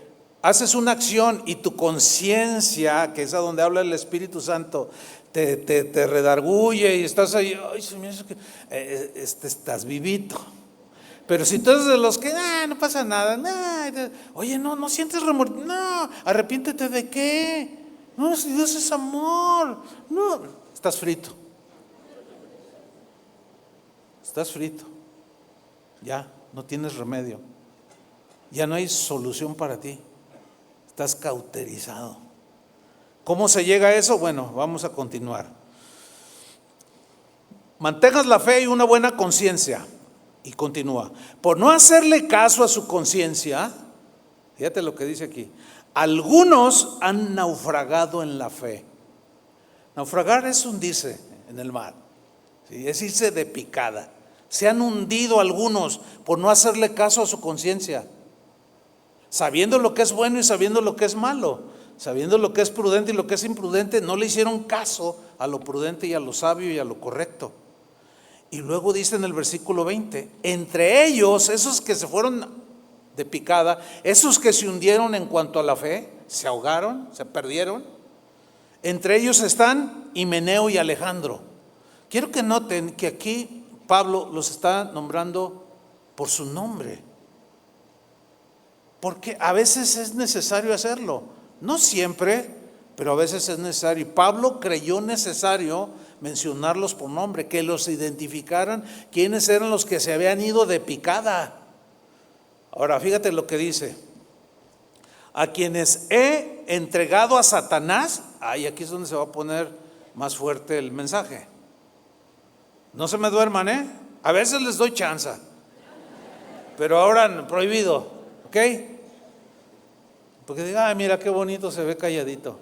haces una acción y tu conciencia, que es a donde habla el Espíritu Santo, te redarguye y estás ahí, ay, Señor, estás vivito. Pero si tú eres de los que, no pasa nada, oye, no sientes remordimiento, no, arrepiéntete de qué, no, si Dios es amor, no, estás frito, ya, no tienes remedio, ya no hay solución para ti, estás cauterizado. ¿Cómo se llega a eso? Bueno, vamos a continuar. Mantengas la fe y una buena conciencia. Y continúa, por no hacerle caso a su conciencia, fíjate lo que dice aquí, algunos han naufragado en la fe. Naufragar es hundirse en el mar, ¿sí? Es irse de picada. Se han hundido algunos por no hacerle caso a su conciencia, sabiendo lo que es bueno y sabiendo lo que es malo, sabiendo lo que es prudente y lo que es imprudente, no le hicieron caso a lo prudente y a lo sabio y a lo correcto. Y luego dice en el versículo 20, entre ellos, esos que se fueron de picada, esos que se hundieron en cuanto a la fe, se ahogaron, se perdieron, entre ellos están Himeneo y Alejandro. Quiero que noten que aquí Pablo los está nombrando por su nombre, porque a veces es necesario hacerlo, no siempre, pero a veces es necesario. Y Pablo creyó necesario mencionarlos por nombre, que los identificaran quiénes eran los que se habían ido de picada. Ahora fíjate lo que dice, a quienes he entregado a Satanás. Aquí es donde se va a poner más fuerte el mensaje. No se me duerman, a veces les doy chance, pero ahora prohibido, ¿ok? Porque diga, mira qué bonito se ve calladito.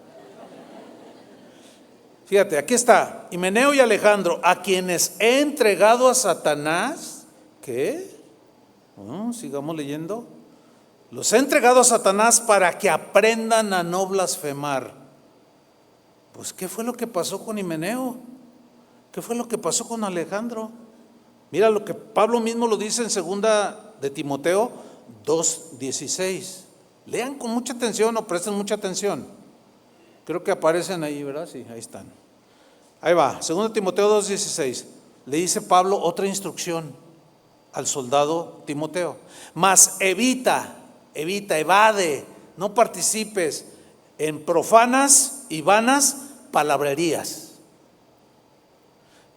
Fíjate, aquí está, Himeneo y Alejandro, a quienes he entregado a Satanás. ¿Qué? Sigamos leyendo. Los he entregado a Satanás para que aprendan a no blasfemar. Pues, ¿qué fue lo que pasó con Himeneo? ¿Qué fue lo que pasó con Alejandro? Mira lo que Pablo mismo lo dice en 2 de Timoteo 2:16. Lean con mucha atención o presten mucha atención. Creo que aparecen ahí, ¿verdad? Sí, ahí están. Ahí va, 2 Timoteo 2:16. Le dice Pablo otra instrucción al soldado Timoteo. Mas evade, no participes en profanas y vanas palabrerías.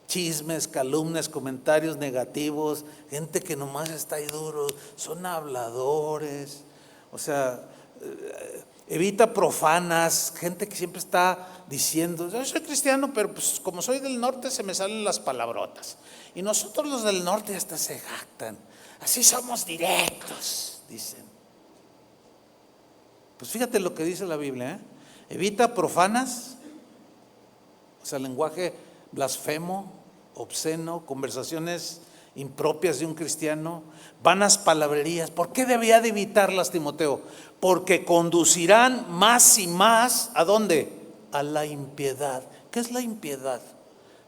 Chismes, calumnias, comentarios negativos, gente que nomás está ahí duro, son habladores. O sea, evita profanas, gente que siempre está diciendo, yo soy cristiano, pero pues como soy del norte se me salen las palabrotas. Y nosotros los del norte hasta se jactan, así somos directos, dicen. Pues fíjate lo que dice la Biblia, evita profanas, o sea, lenguaje blasfemo, obsceno, conversaciones impropias de un cristiano, vanas palabrerías. ¿Por qué debía de evitarlas, Timoteo? Porque conducirán más y más, ¿a dónde? A la impiedad. ¿Qué es la impiedad?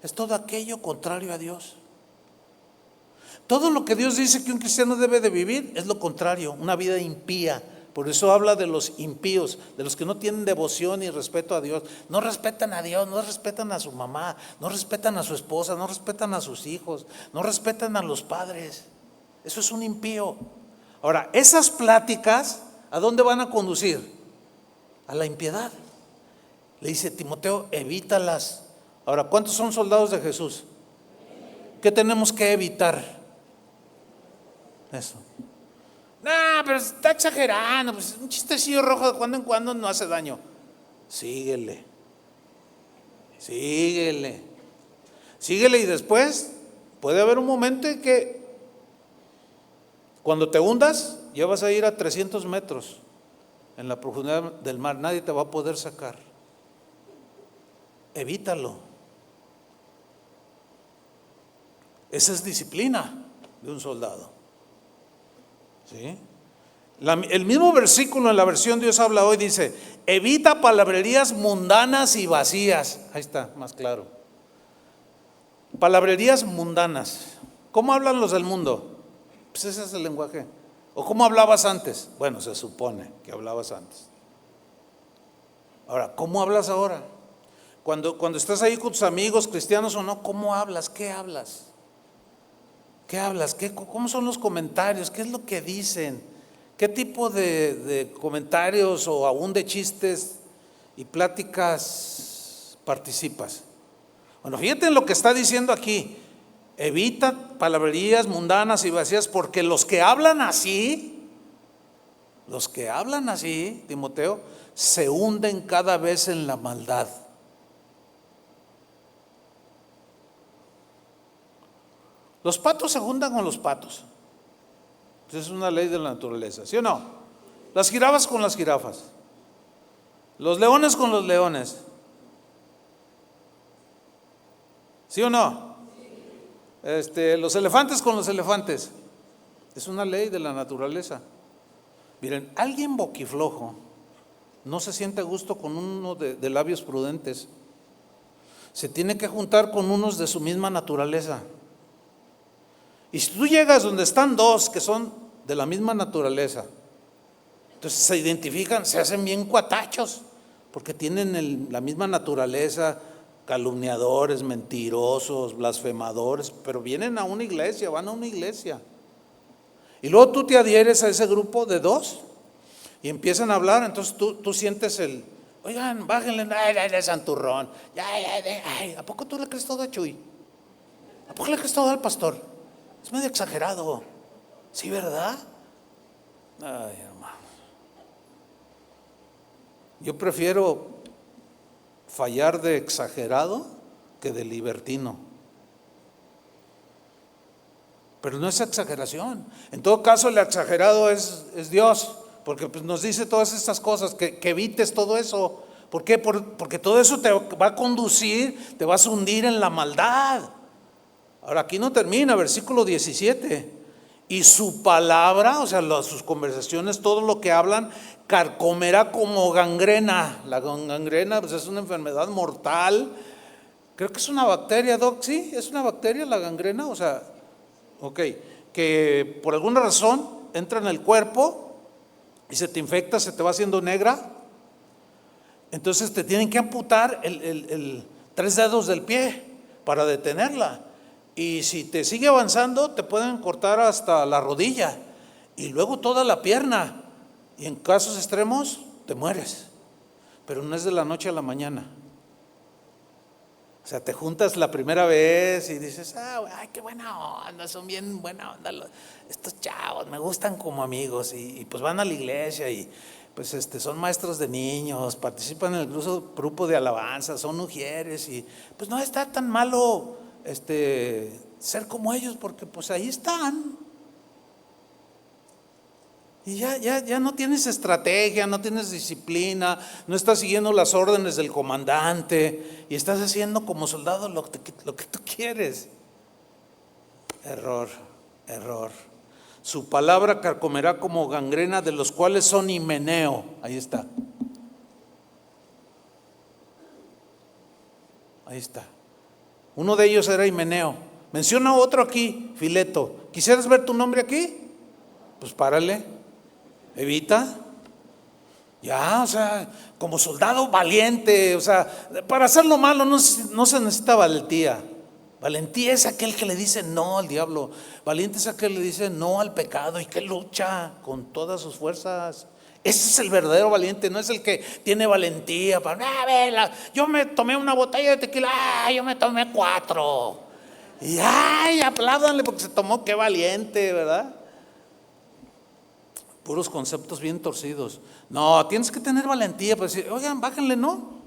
es todo aquello contrario a Dios. Todo lo que Dios dice que un cristiano debe de vivir es lo contrario, una vida impía. Por eso habla de los impíos, de los que no tienen devoción y respeto a Dios. No respetan a Dios, no respetan a su mamá, no respetan a su esposa, no respetan a sus hijos, no respetan a los padres. Eso es un impío. Ahora, esas pláticas, ¿a dónde van a conducir? A la impiedad. Le dice Timoteo, evítalas. Ahora, ¿cuántos son soldados de Jesús? ¿Qué tenemos que evitar? Eso. No, pero está exagerando, pues un chistecillo rojo de cuando en cuando no hace daño. Síguele y después puede haber un momento en que cuando te hundas ya vas a ir a 300 metros en la profundidad del mar, nadie te va a poder sacar. Evítalo. Esa es disciplina de un soldado. ¿Sí? El mismo versículo en la versión Dios habla hoy dice, evita palabrerías mundanas y vacías. Ahí está, más claro. Palabrerías mundanas. ¿Cómo hablan los del mundo? Pues ese es el lenguaje. ¿O cómo hablabas antes? Bueno, se supone que hablabas antes. Ahora, ¿cómo hablas ahora? Cuando estás ahí con tus amigos, cristianos o no, ¿cómo hablas? ¿Qué hablas? ¿Qué hablas? ¿Cómo son los comentarios? ¿Qué es lo que dicen? ¿Qué tipo de comentarios o aún de chistes y pláticas participas? Bueno, fíjate en lo que está diciendo aquí. Evita palabrerías mundanas y vacías, porque los que hablan así, Timoteo, se hunden cada vez en la maldad. Los patos se juntan con los patos. Es una ley de la naturaleza, ¿sí o no? Las jirafas con las jirafas. Los leones con los leones. ¿Sí o no? Los elefantes con los elefantes. Es una ley de la naturaleza. Miren, alguien boquiflojo no se siente a gusto con uno de labios prudentes. Se tiene que juntar con unos de su misma naturaleza. Y si tú llegas donde están dos que son de la misma naturaleza, entonces se identifican, se hacen bien cuatachos, porque tienen la misma naturaleza, calumniadores, mentirosos, blasfemadores, pero vienen a una iglesia, van a una iglesia. Y luego tú te adhieres a ese grupo de dos y empiezan a hablar, entonces tú sientes oigan, bájenle, ay, santurrón, ay, ¿a poco tú le crees todo a Chuy? ¿A poco le crees todo al pastor? Es medio exagerado. ¿Sí, verdad? Ay, hermano. Yo prefiero fallar de exagerado que de libertino. Pero no es exageración. En todo caso, el exagerado es Dios, porque pues, nos dice todas estas cosas, que evites todo eso. ¿Por qué? Porque todo eso te va a conducir, te vas a hundir en la maldad. Ahora aquí no termina, versículo 17. Y su palabra, o sea, sus conversaciones, todo lo que hablan, carcomerá como gangrena. La gangrena pues, es una enfermedad mortal. Creo que es una bacteria, Doc. ¿Sí? ¿Es una bacteria la gangrena? O sea, ok, que por alguna razón entra en el cuerpo y se te infecta, se te va haciendo negra. Entonces te tienen que amputar 3 dedos del pie para detenerla. Y si te sigue avanzando, te pueden cortar hasta la rodilla y luego toda la pierna. Y en casos extremos, te mueres. Pero no es de la noche a la mañana. O sea, te juntas la primera vez y dices, ay, qué buena onda, son bien buena onda estos chavos, me gustan como amigos. Y pues van a la iglesia y pues son maestros de niños, participan en el grupo de alabanza, son mujeres y pues no está tan malo ser como ellos, porque pues ahí están. Y ya no tienes estrategia, no tienes disciplina, no estás siguiendo las órdenes del comandante y estás haciendo como soldado lo que tú quieres. Error. Su palabra carcomerá como gangrena, de los cuales son Himeneo. Ahí está. Uno de ellos era Himeneo. Menciona otro aquí, Fileto. ¿Quisieras ver tu nombre aquí? Pues párale, evita. Ya, o sea, como soldado valiente, o sea, para hacer lo malo no se necesita valentía. Valentía es aquel que le dice no al diablo. Valiente es aquel que le dice no al pecado y que lucha con todas sus fuerzas. Ese es el verdadero valiente, no es el que tiene valentía para, yo me tomé una botella de tequila, yo me tomé 4. Y apláudanle porque se tomó, qué valiente, ¿verdad? Puros conceptos bien torcidos. No, tienes que tener valentía para decir, oigan, bájenle, ¿no?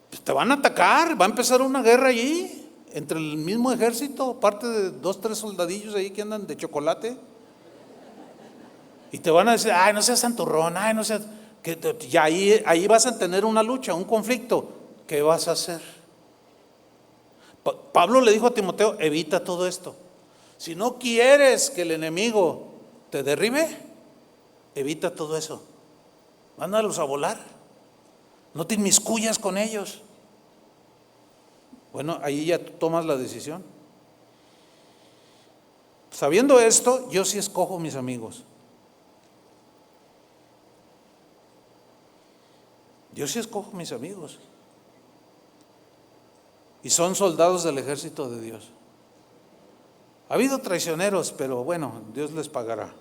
Pues te van a atacar, va a empezar una guerra allí, entre el mismo ejército, parte de 2, 3 soldadillos ahí que andan de chocolate. Y te van a decir, no seas santurrón, no seas. Ya ahí vas a tener una lucha, un conflicto. ¿Qué vas a hacer? Pablo le dijo a Timoteo, evita todo esto. Si no quieres que el enemigo te derribe, evita todo eso. Mándalos a volar. No te inmiscuyas con ellos. Bueno, ahí ya tú tomas la decisión. Sabiendo esto, yo sí escojo mis amigos. Yo sí escojo mis amigos. Y son soldados del ejército de Dios. Ha habido traicioneros, pero bueno, Dios les pagará.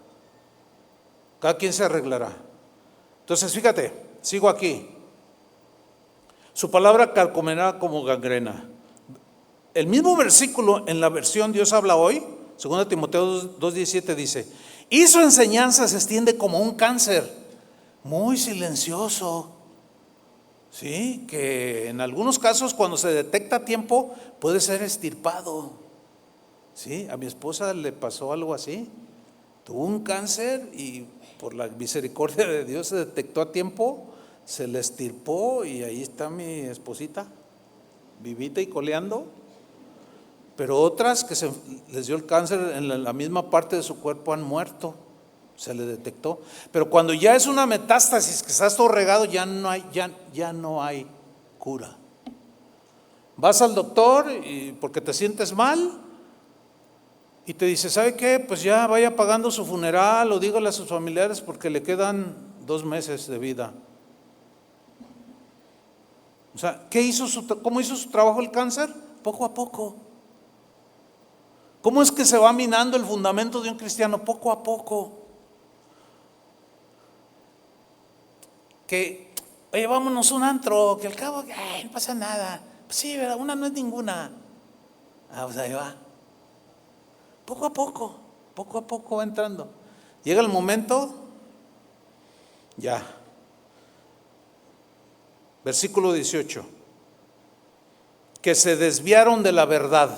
Cada quien se arreglará. Entonces, fíjate, sigo aquí. Su palabra carcomerá como gangrena. El mismo versículo en la versión Dios habla hoy, 2 Timoteo 2:17 dice, y su enseñanza se extiende como un cáncer, muy silencioso. Sí, que en algunos casos cuando se detecta a tiempo puede ser extirpado. Sí, a mi esposa le pasó algo así. Tuvo un cáncer y por la misericordia de Dios se detectó a tiempo, se le extirpó y ahí está mi esposita, vivita y coleando. Pero otras que les dio el cáncer en la misma parte de su cuerpo han muerto. Se le detectó, pero cuando ya es una metástasis que estás todo regado, ya no hay cura. Vas al doctor y porque te sientes mal y te dice, ¿sabe qué? Pues ya vaya pagando su funeral o dígale a sus familiares porque le quedan 2 meses de vida. O sea, ¿cómo hizo su trabajo el cáncer? Poco a poco. ¿Cómo es que se va minando el fundamento de un cristiano? Poco a poco. Que, oye, vámonos a un antro, que al cabo, no pasa nada. Pues sí, ¿verdad? Una no es ninguna. Pues ahí va. Poco a poco va entrando. Llega el momento, ya. Versículo 18. Que se desviaron de la verdad.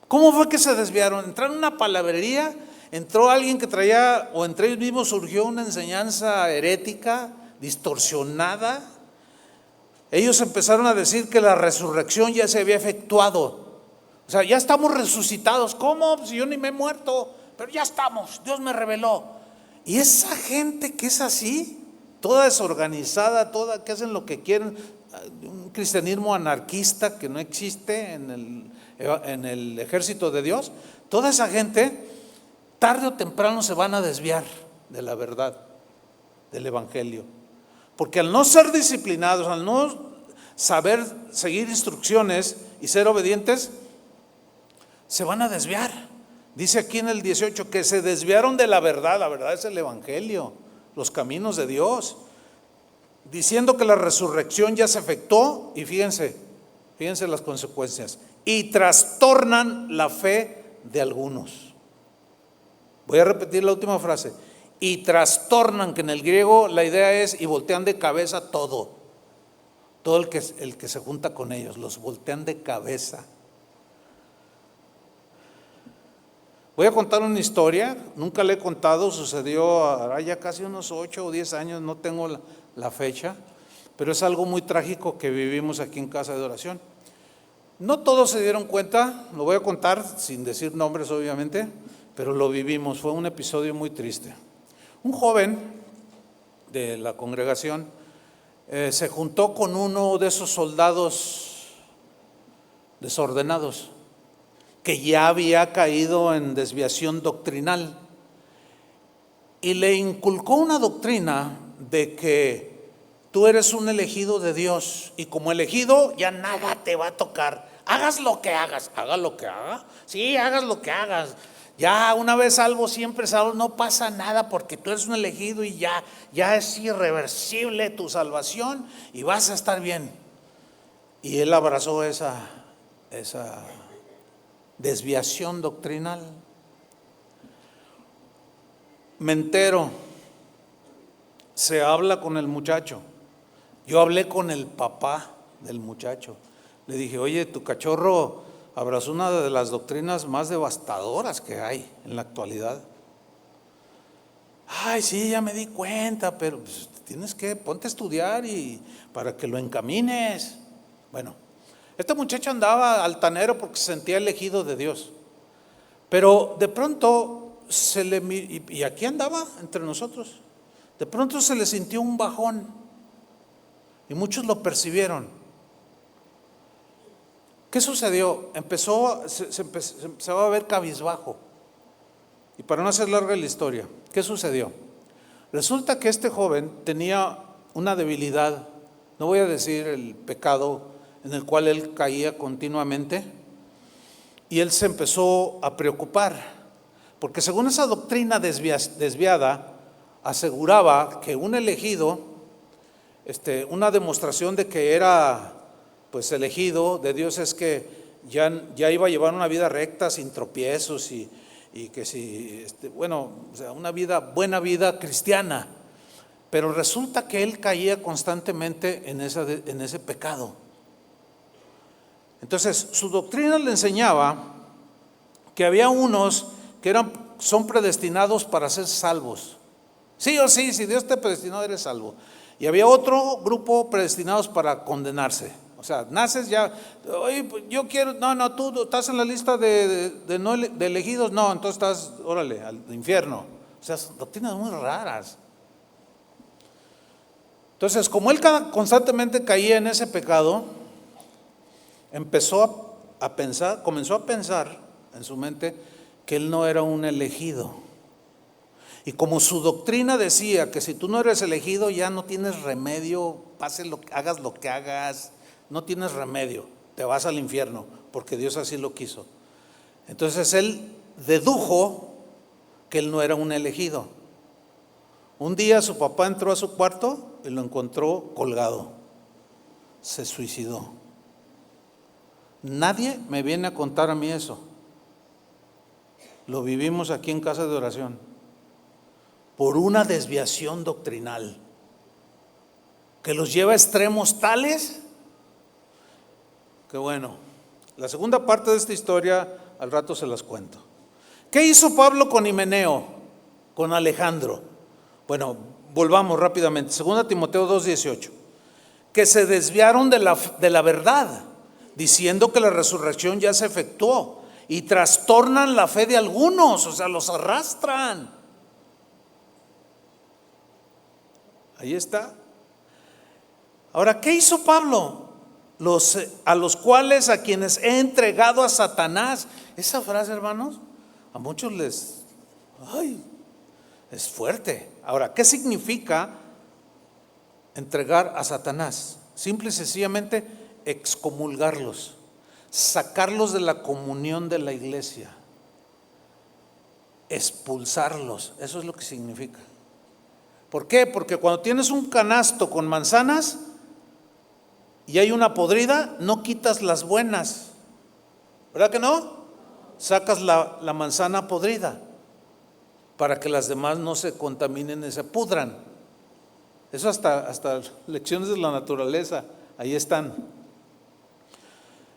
¿Cómo fue que se desviaron? Entraron en una palabrería. Entró alguien que traía, o entre ellos mismos surgió una enseñanza herética, distorsionada. Ellos empezaron a decir que la resurrección ya se había efectuado. O sea, ya estamos resucitados. ¿Cómo? Pues yo ni me he muerto, pero ya estamos, Dios me reveló. Y esa gente que es así, toda desorganizada, toda que hacen lo que quieren, un cristianismo anarquista que no existe en el ejército de Dios, toda esa gente tarde o temprano se van a desviar de la verdad, del evangelio. Porque al no ser disciplinados, al no saber seguir instrucciones y ser obedientes, se van a desviar. Dice aquí en el 18 que se desviaron de la verdad es el evangelio, los caminos de Dios, diciendo que la resurrección ya se efectuó y fíjense las consecuencias, y trastornan la fe de algunos. Voy a repetir la última frase. Y trastornan, que en el griego la idea es, y voltean de cabeza todo el que se junta con ellos, los voltean de cabeza. Voy a contar una historia, nunca la he contado, sucedió ya casi unos 8 o 10 años, no tengo la fecha, pero es algo muy trágico que vivimos aquí en Casa de Oración. No todos se dieron cuenta, lo voy a contar sin decir nombres obviamente, pero lo vivimos, fue un episodio muy triste. Un joven de la congregación se juntó con uno de esos soldados desordenados, que ya había caído en desviación doctrinal, y le inculcó una doctrina de que tú eres un elegido de Dios, y como elegido ya nada te va a tocar. Hagas lo que hagas, haga lo que haga, sí, hagas lo que hagas. Ya una vez salvo, siempre salvo, no pasa nada porque tú eres un elegido y ya es irreversible tu salvación y vas a estar bien. Y él abrazó esa desviación doctrinal. Me entero, se habla con el muchacho. Yo hablé con el papá del muchacho. Le dije, oye, tu cachorro abrazó una de las doctrinas más devastadoras que hay en la actualidad. Ay, sí, ya me di cuenta, pero pues, ponte a estudiar y para que lo encamines. Bueno, este muchacho andaba altanero porque se sentía elegido de Dios. Pero de pronto y aquí andaba entre nosotros. De pronto se le sintió un bajón y muchos lo percibieron. ¿Qué sucedió? Se empezó a ver cabizbajo. Y para no hacer larga la historia, ¿qué sucedió? Resulta que este joven tenía una debilidad, no voy a decir el pecado en el cual él caía continuamente, y él se empezó a preocupar, porque según esa doctrina desviada, aseguraba que un elegido, una demostración de que era pues elegido de Dios es que ya iba a llevar una vida recta, sin tropiezos y que si, o sea, buena vida cristiana. Pero resulta que él caía constantemente en ese pecado. Entonces, su doctrina le enseñaba que había unos que son predestinados para ser salvos. Sí o sí, si Dios te predestinó, eres salvo. Y había otro grupo predestinados para condenarse. O sea, naces ya, oye, yo quiero, no, tú estás en la lista de elegidos, no, entonces estás, órale, al infierno. O sea, son doctrinas muy raras. Entonces, como él constantemente caía en ese pecado, comenzó a pensar en su mente que él no era un elegido. Y como su doctrina decía que si tú no eres elegido ya no tienes remedio, hagas lo que hagas, no tienes remedio, te vas al infierno, porque Dios así lo quiso. Entonces él dedujo que él no era un elegido. Un día su papá entró a su cuarto y lo encontró colgado. Se suicidó. Nadie me viene a contar a mí eso. Lo vivimos aquí en casa de oración. Por una desviación doctrinal que los lleva a extremos tales que bueno, la segunda parte de esta historia al rato se las cuento. ¿Qué hizo Pablo con Himeneo, con Alejandro? Bueno, volvamos rápidamente. 2 Timoteo 2:18. Que se desviaron de la verdad, diciendo que la resurrección ya se efectuó, y trastornan la fe de algunos, o sea, los arrastran. Ahí está. Ahora, ¿qué hizo Pablo? A quienes he entregado a Satanás. Esa frase, hermanos, a muchos es fuerte. Ahora, ¿qué significa entregar a Satanás? Simple y sencillamente excomulgarlos, sacarlos de la comunión de la iglesia, expulsarlos. Eso es lo que significa. ¿Por qué? Porque cuando tienes un canasto con manzanas y hay una podrida, no quitas las buenas, ¿verdad que no? Sacas la manzana podrida para que las demás no se contaminen y se pudran. Eso hasta lecciones de la naturaleza, ahí están.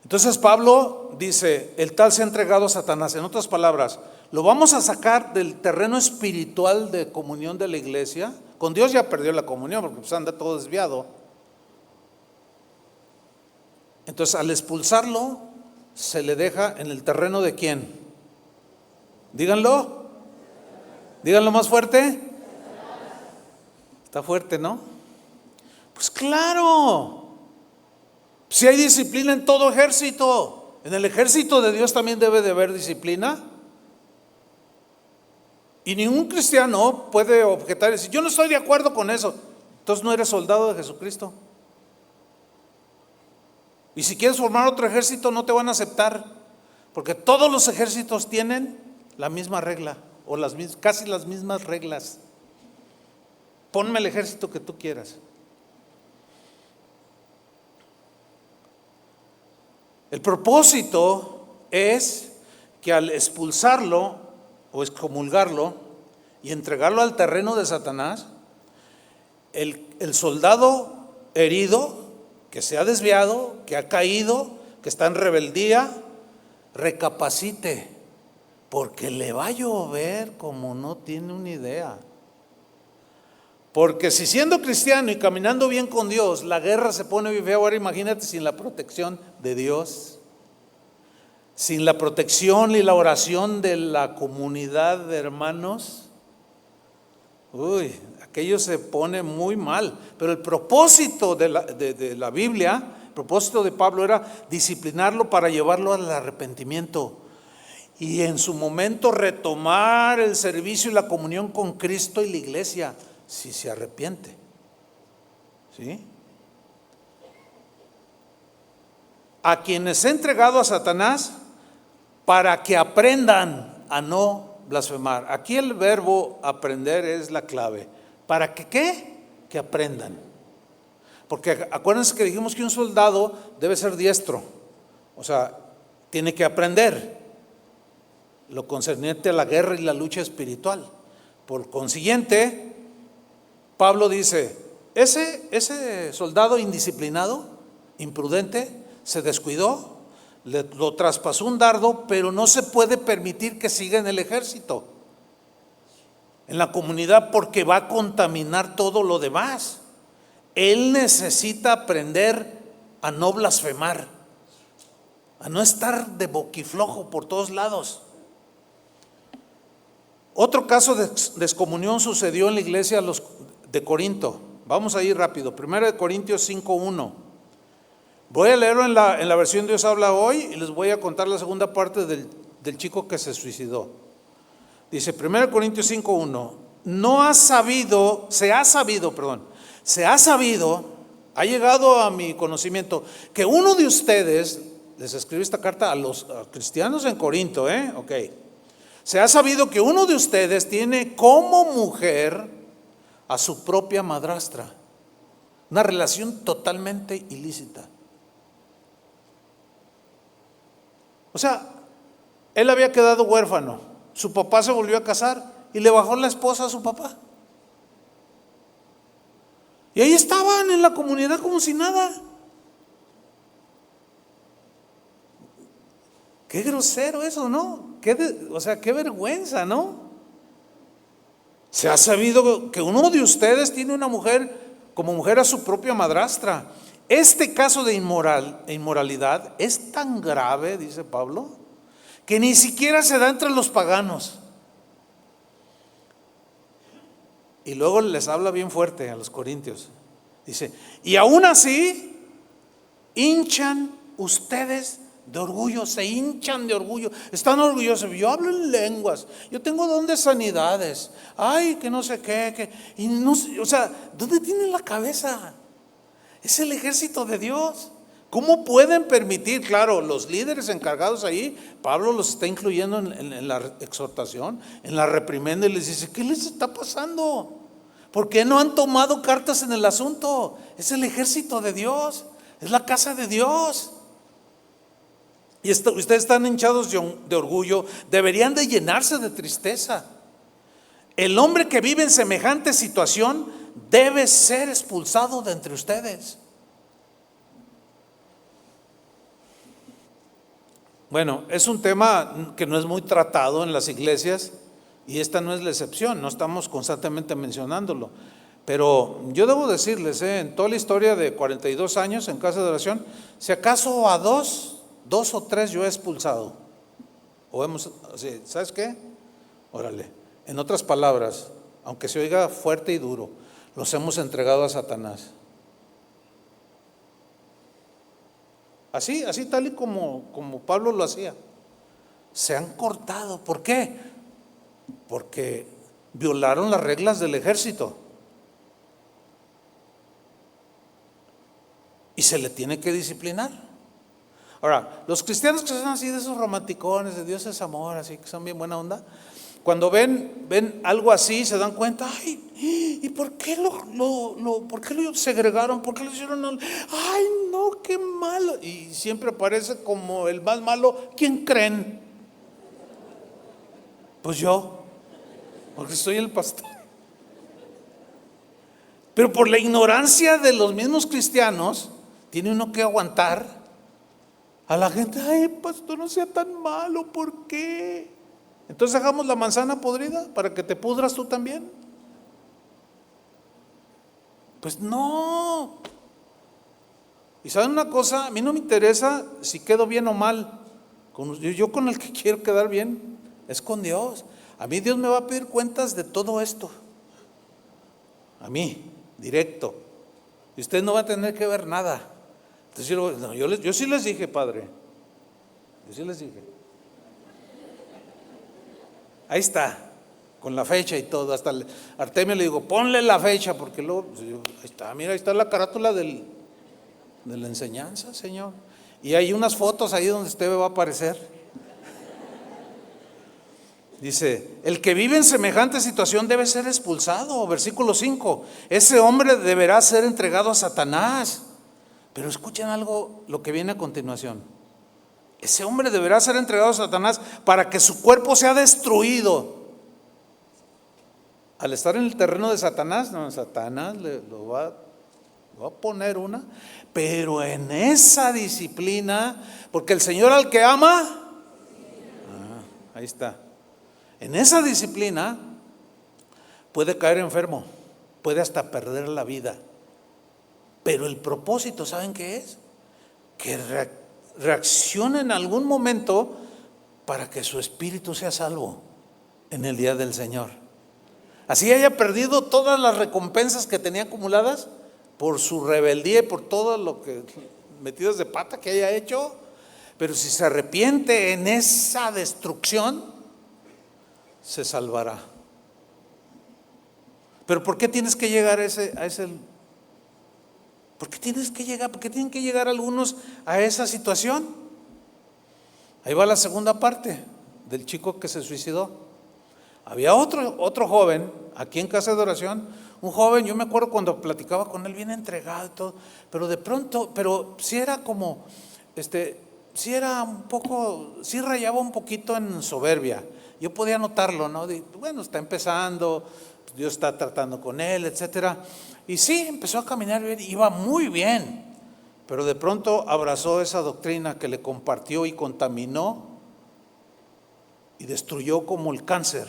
Entonces Pablo dice, el tal se ha entregado a Satanás. En otras palabras, lo vamos a sacar del terreno espiritual de comunión de la iglesia. Con Dios ya perdió la comunión porque pues anda todo desviado. Entonces al expulsarlo se le deja en el terreno de ¿quién? Díganlo más fuerte. Está fuerte, ¿no? Pues claro, si hay disciplina en todo ejército, En el ejército de Dios también debe de haber disciplina. Y ningún cristiano puede objetar y decir, yo no estoy de acuerdo con eso. Entonces no eres soldado de Jesucristo. Y si quieres formar otro ejército no te van a aceptar, porque todos los ejércitos tienen la misma regla, o casi las mismas reglas. Ponme el ejército que tú quieras. El propósito es que al expulsarlo o excomulgarlo y entregarlo al terreno de Satanás, el soldado herido, que se ha desviado, que ha caído, que está en rebeldía, recapacite, porque le va a llover como no tiene una idea. Porque si siendo cristiano y caminando bien con Dios, la guerra se pone bien fea, ahora imagínate sin la protección de Dios, sin la protección y la oración de la comunidad de hermanos. Aquello se pone muy mal. Pero el propósito de la Biblia, el propósito de Pablo era disciplinarlo para llevarlo al arrepentimiento y en su momento retomar el servicio y la comunión con Cristo y la iglesia, si se arrepiente. ¿Sí? A quienes he entregado a Satanás para que aprendan a no blasfemar. Aquí el verbo aprender es la clave. ¿Para que qué? Que aprendan. Porque acuérdense que dijimos que un soldado debe ser diestro. O sea, tiene que aprender lo concerniente a la guerra y la lucha espiritual. Por consiguiente, Pablo dice, ese soldado indisciplinado, imprudente, se descuidó, lo traspasó un dardo, pero no se puede permitir que siga en el ejército, en la comunidad, porque va a contaminar todo lo demás. Él necesita aprender a no blasfemar, a no estar de boquiflojo por todos lados. Otro caso de excomunión sucedió en la iglesia de Corinto. Vamos a ir rápido. 1 Corintios 5:1. Voy a leerlo en la versión Dios habla hoy y les voy a contar la segunda parte del chico que se suicidó. Dice 1 Corintios 5:1. Se ha sabido, ha llegado a mi conocimiento que uno de ustedes, les escribí esta carta a los cristianos en Corinto, ok. Se ha sabido que uno de ustedes tiene como mujer a su propia madrastra. Una relación totalmente ilícita. O sea, él había quedado huérfano. Su papá se volvió a casar y le bajó la esposa a su papá. Y ahí estaban en la comunidad como si nada. Qué grosero eso, ¿no? Qué vergüenza, ¿no? Se ha sabido que uno de ustedes tiene una mujer como mujer a su propia madrastra. Este caso de inmoralidad es tan grave, dice Pablo, que ni siquiera se da entre los paganos. Y luego les habla bien fuerte a los corintios. Dice, y aún así hinchan ustedes de orgullo, se hinchan de orgullo, están orgullosos. Yo hablo en lenguas, yo tengo don de sanidades, ay, que no sé qué, y no, o sea, ¿dónde tienen la cabeza? Es el ejército de Dios. ¿Cómo pueden permitir? Claro, los líderes encargados ahí, Pablo los está incluyendo en la exhortación, en la reprimenda, y les dice, ¿qué les está pasando? ¿Por qué no han tomado cartas en el asunto? Es el ejército de Dios, es la casa de Dios. Y ustedes están hinchados de orgullo, deberían de llenarse de tristeza. El hombre que vive en semejante situación debe ser expulsado de entre ustedes. Bueno, es un tema que no es muy tratado en las iglesias y esta no es la excepción, no estamos constantemente mencionándolo. Pero yo debo decirles, en toda la historia de 42 años en casa de oración, si acaso a dos o tres yo he expulsado. ¿Sabes qué? Órale, en otras palabras, aunque se oiga fuerte y duro, los hemos entregado a Satanás. Así tal y como Pablo lo hacía. Se han cortado. ¿Por qué? Porque violaron las reglas del ejército. Y se le tiene que disciplinar. Ahora, los cristianos que son así de esos romanticones, de Dios es amor, así que son bien buena onda, cuando ven algo así, se dan cuenta, ay, ¿y por qué por qué lo segregaron? ¿Por qué lo hicieron? Ay, no, qué malo. Y siempre aparece como el más malo. ¿Quién creen? Pues yo, porque soy el pastor. Pero por la ignorancia de los mismos cristianos, tiene uno que aguantar a la gente. Ay, pastor, no sea tan malo, ¿por qué? Entonces hagamos la manzana podrida para que te pudras tú también. Pues no. Y saben una cosa, a mí no me interesa si quedo bien o mal. Yo con el que quiero quedar bien es con Dios. A mí Dios me va a pedir cuentas de todo esto. A mí, directo. Y usted no va a tener que ver nada. Entonces yo sí les dije, Padre. Yo sí les dije. Ahí está, con la fecha y todo. Hasta Artemio le digo, ponle la fecha, porque luego, ahí está, mira, ahí está la carátula de la enseñanza, Señor. Y hay unas fotos ahí donde usted va a aparecer. Dice, el que vive en semejante situación debe ser expulsado. Versículo 5, ese hombre deberá ser entregado a Satanás. Pero escuchen algo, lo que viene a continuación. Ese hombre deberá ser entregado a Satanás para que su cuerpo sea destruido. Al estar en el terreno de Satanás, no, Satanás lo va a poner una, pero en esa disciplina, porque el Señor al que ama, ahí está, en esa disciplina puede caer enfermo, puede hasta perder la vida, pero el propósito, ¿saben qué es? Que reaccione en algún momento para que su espíritu sea salvo en el día del Señor. Así haya perdido todas las recompensas que tenía acumuladas por su rebeldía y por todo lo que metidos de pata que haya hecho, pero si se arrepiente en esa destrucción, se salvará. Pero ¿por qué tienes que llegar a ese ¿por qué tienes que llegar? ¿Por qué tienen que llegar algunos a esa situación? Ahí va la segunda parte del chico que se suicidó. Había otro joven aquí en casa de oración, un joven, yo me acuerdo cuando platicaba con él bien entregado y todo, pero de pronto, pero sí era como, sí era un poco, sí rayaba un poquito en soberbia. Yo podía notarlo, ¿no? Bueno, está empezando, Dios está tratando con él, etcétera. Y sí, empezó a caminar bien, iba muy bien, pero de pronto abrazó esa doctrina que le compartió y contaminó y destruyó como el cáncer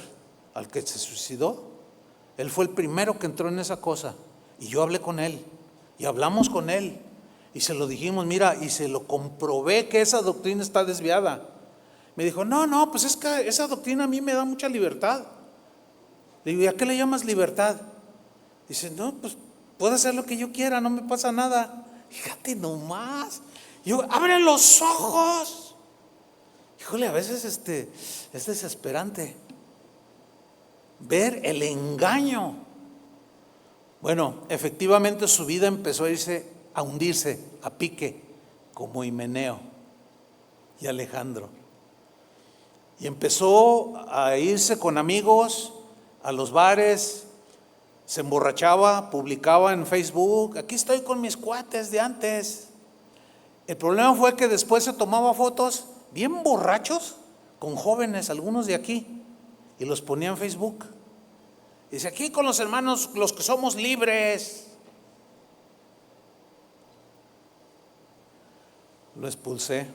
al que se suicidó. Él fue el primero que entró en esa cosa y yo hablé con él y hablamos con él y se lo dijimos, mira, y se lo comprobé que esa doctrina está desviada. Me dijo, no, pues es que esa doctrina a mí me da mucha libertad. Le digo, ¿y a qué le llamas libertad? Dice, no, pues puedo hacer lo que yo quiera, no me pasa nada. Fíjate nomás. Yo, abre los ojos. Híjole, a veces es desesperante ver el engaño. Bueno, efectivamente su vida empezó a hundirse a pique, como Himeneo y Alejandro. Y empezó a irse con amigos a los bares, se emborrachaba, publicaba en Facebook, aquí estoy con mis cuates de antes. El problema fue que después se tomaba fotos bien borrachos con jóvenes, algunos de aquí, y los ponía en Facebook. Dice, aquí con los hermanos, los que somos libres. Lo expulsé.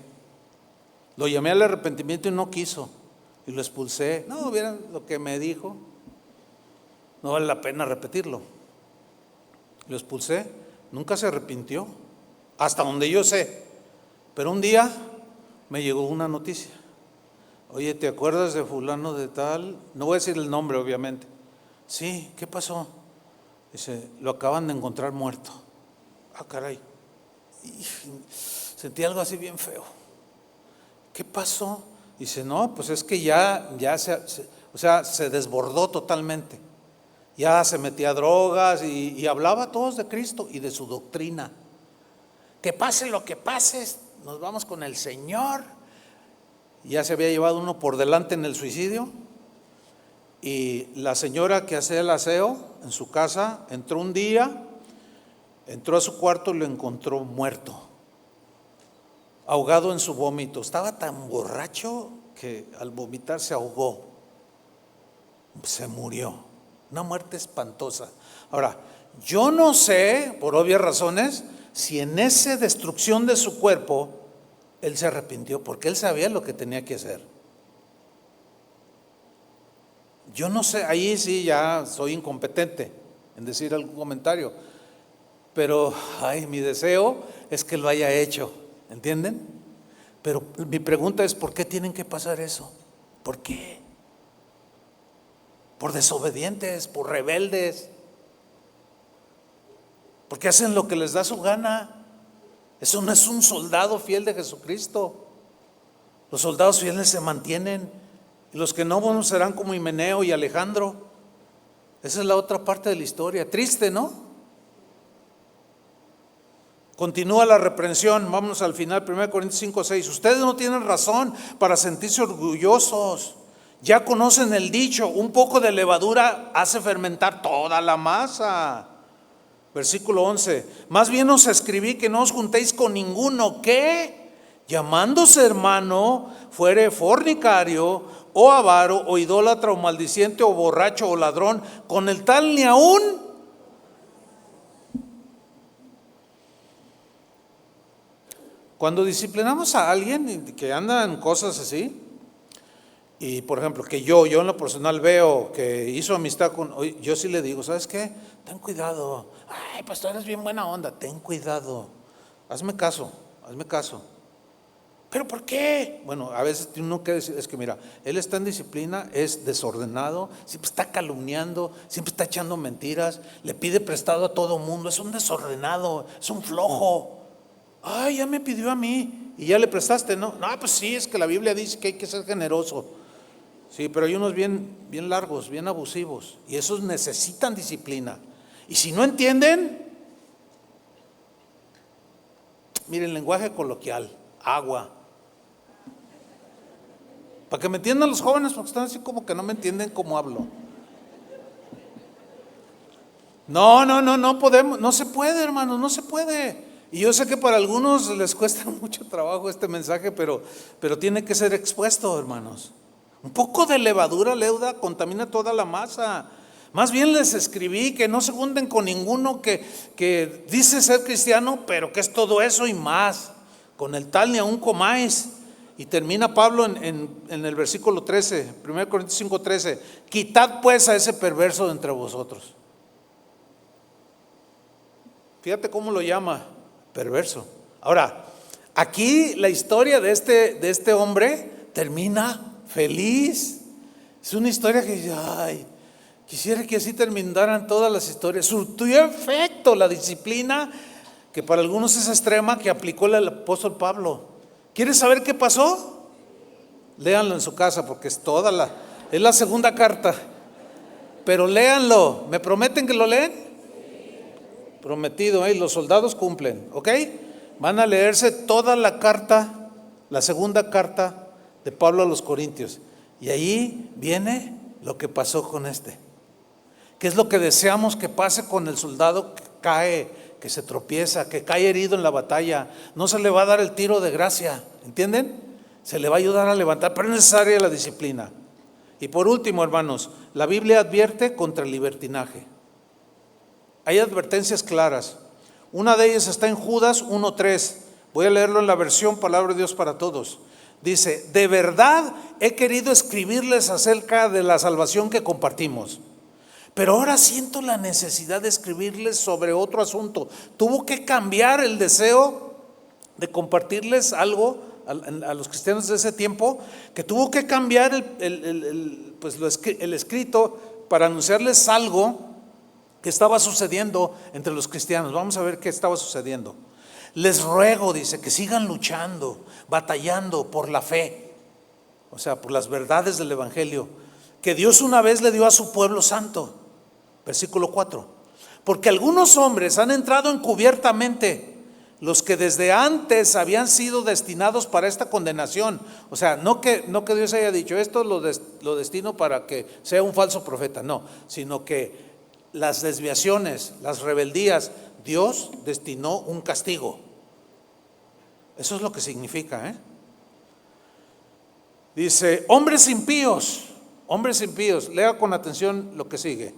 Lo llamé al arrepentimiento y no quiso. Y lo expulsé. No, vieran lo que me dijo. No vale la pena repetirlo. Lo expulsé. Nunca se arrepintió. Hasta donde yo sé. Pero un día me llegó una noticia. Oye, ¿te acuerdas de fulano de tal? No voy a decir el nombre, obviamente. Sí, ¿qué pasó? Dice, lo acaban de encontrar muerto. Ah, caray. Sentí algo así bien feo. ¿Qué pasó? Dice, no, pues es que ya se desbordó totalmente. Ya se metía a drogas y hablaba a todos de Cristo y de su doctrina. Que pase lo que pase, nos vamos con el Señor. Ya se había llevado uno por delante en el suicidio. Y la señora que hacía el aseo en su casa entró un día, entró a su cuarto y lo encontró muerto, ahogado en su vómito. Estaba tan borracho que al vomitar se ahogó, se murió, una muerte espantosa. Ahora, yo no sé, por obvias razones, si en esa destrucción de su cuerpo él se arrepintió, porque él sabía lo que tenía que hacer. Yo no sé, ahí sí ya soy incompetente en decir algún comentario, pero mi deseo es que lo haya hecho, ¿entienden? Pero mi pregunta es, ¿por qué tienen que pasar eso? ¿Por qué? Por desobedientes, por rebeldes, porque hacen lo que les da su gana. Eso no es un soldado fiel de Jesucristo. Los soldados fieles se mantienen, y los que no, bueno, serán como Himeneo y Alejandro. Esa es la otra parte de la historia, triste, ¿no? Continúa la reprensión, vamos al final, 1 Corintios 5:6. Ustedes no tienen razón para sentirse orgullosos. Ya conocen el dicho, un poco de levadura hace fermentar toda la masa. Versículo 11. Más bien os escribí que no os juntéis con ninguno que, llamándose hermano, fuere fornicario, o avaro, o idólatra, o maldiciente, o borracho, o ladrón, con el tal ni aún. Cuando disciplinamos a alguien que anda en cosas así, y por ejemplo, que yo en lo personal veo que hizo amistad con, yo sí le digo, ¿sabes qué? Ten cuidado. Ay, pastor, eres bien buena onda, ten cuidado. Hazme caso. ¿Pero por qué? Bueno, a veces uno que decir, es que mira, él está en disciplina, es desordenado, siempre está calumniando, siempre está echando mentiras, le pide prestado a todo mundo, es un desordenado, es un flojo. Ay, ya me pidió a mí y ya le prestaste, ¿no? No, pues sí, es que la Biblia dice que hay que ser generoso. Sí, pero hay unos bien largos, bien abusivos, y esos necesitan disciplina. Y si no entienden, miren, lenguaje coloquial, agua. Para que me entiendan los jóvenes, porque están así como que no me entienden cómo hablo. No podemos, no se puede, hermanos, no se puede. Y yo sé que para algunos les cuesta mucho trabajo este mensaje, pero tiene que ser expuesto, hermanos. Un poco de levadura leuda contamina toda la masa. Más bien les escribí que no se junten con ninguno que dice ser cristiano, pero que es todo eso y más. Con el tal ni aún comáis. Y termina Pablo en el versículo 13, 1 Corintios 5:13. Quitad pues a ese perverso de entre vosotros. Fíjate cómo lo llama, perverso. Ahora, aquí la historia de este hombre termina feliz. Es una historia que quisiera que así terminaran todas las historias. Surtió efecto la disciplina, que para algunos es extrema, que aplicó el apóstol Pablo. ¿Quieres saber qué pasó? Léanlo en su casa, porque es la segunda carta. Pero léanlo. ¿Me prometen que lo leen? Prometido, los soldados cumplen, ¿ok? Van a leerse toda la carta, la segunda carta de Pablo a los Corintios. Y ahí viene lo que pasó con este. ¿Qué es lo que deseamos que pase con el soldado que cae, que se tropieza, que cae herido en la batalla? No se le va a dar el tiro de gracia, ¿entienden? Se le va a ayudar a levantar, pero es necesaria la disciplina. Y por último, hermanos, la Biblia advierte contra el libertinaje. Hay advertencias claras. Una de ellas está en Judas 1:3. Voy a leerlo en la versión Palabra de Dios para Todos. Dice: de verdad he querido escribirles acerca de la salvación que compartimos, pero ahora siento la necesidad de escribirles sobre otro asunto. Tuvo que cambiar el deseo de compartirles algo a los cristianos de ese tiempo, que tuvo que cambiar el escrito para anunciarles algo que estaba sucediendo entre los cristianos. Vamos a ver qué estaba sucediendo. Les ruego, dice, que sigan luchando, batallando por la fe, o sea, por las verdades del Evangelio, que Dios una vez le dio a su pueblo santo. Versículo 4. Porque algunos hombres han entrado encubiertamente, los que desde antes habían sido destinados para esta condenación. O sea, no que Dios haya dicho esto lo destino para que sea un falso profeta, no, sino que las desviaciones, las rebeldías, Dios destinó un castigo. Eso es lo que significa, Dice, hombres impíos, lea con atención lo que sigue,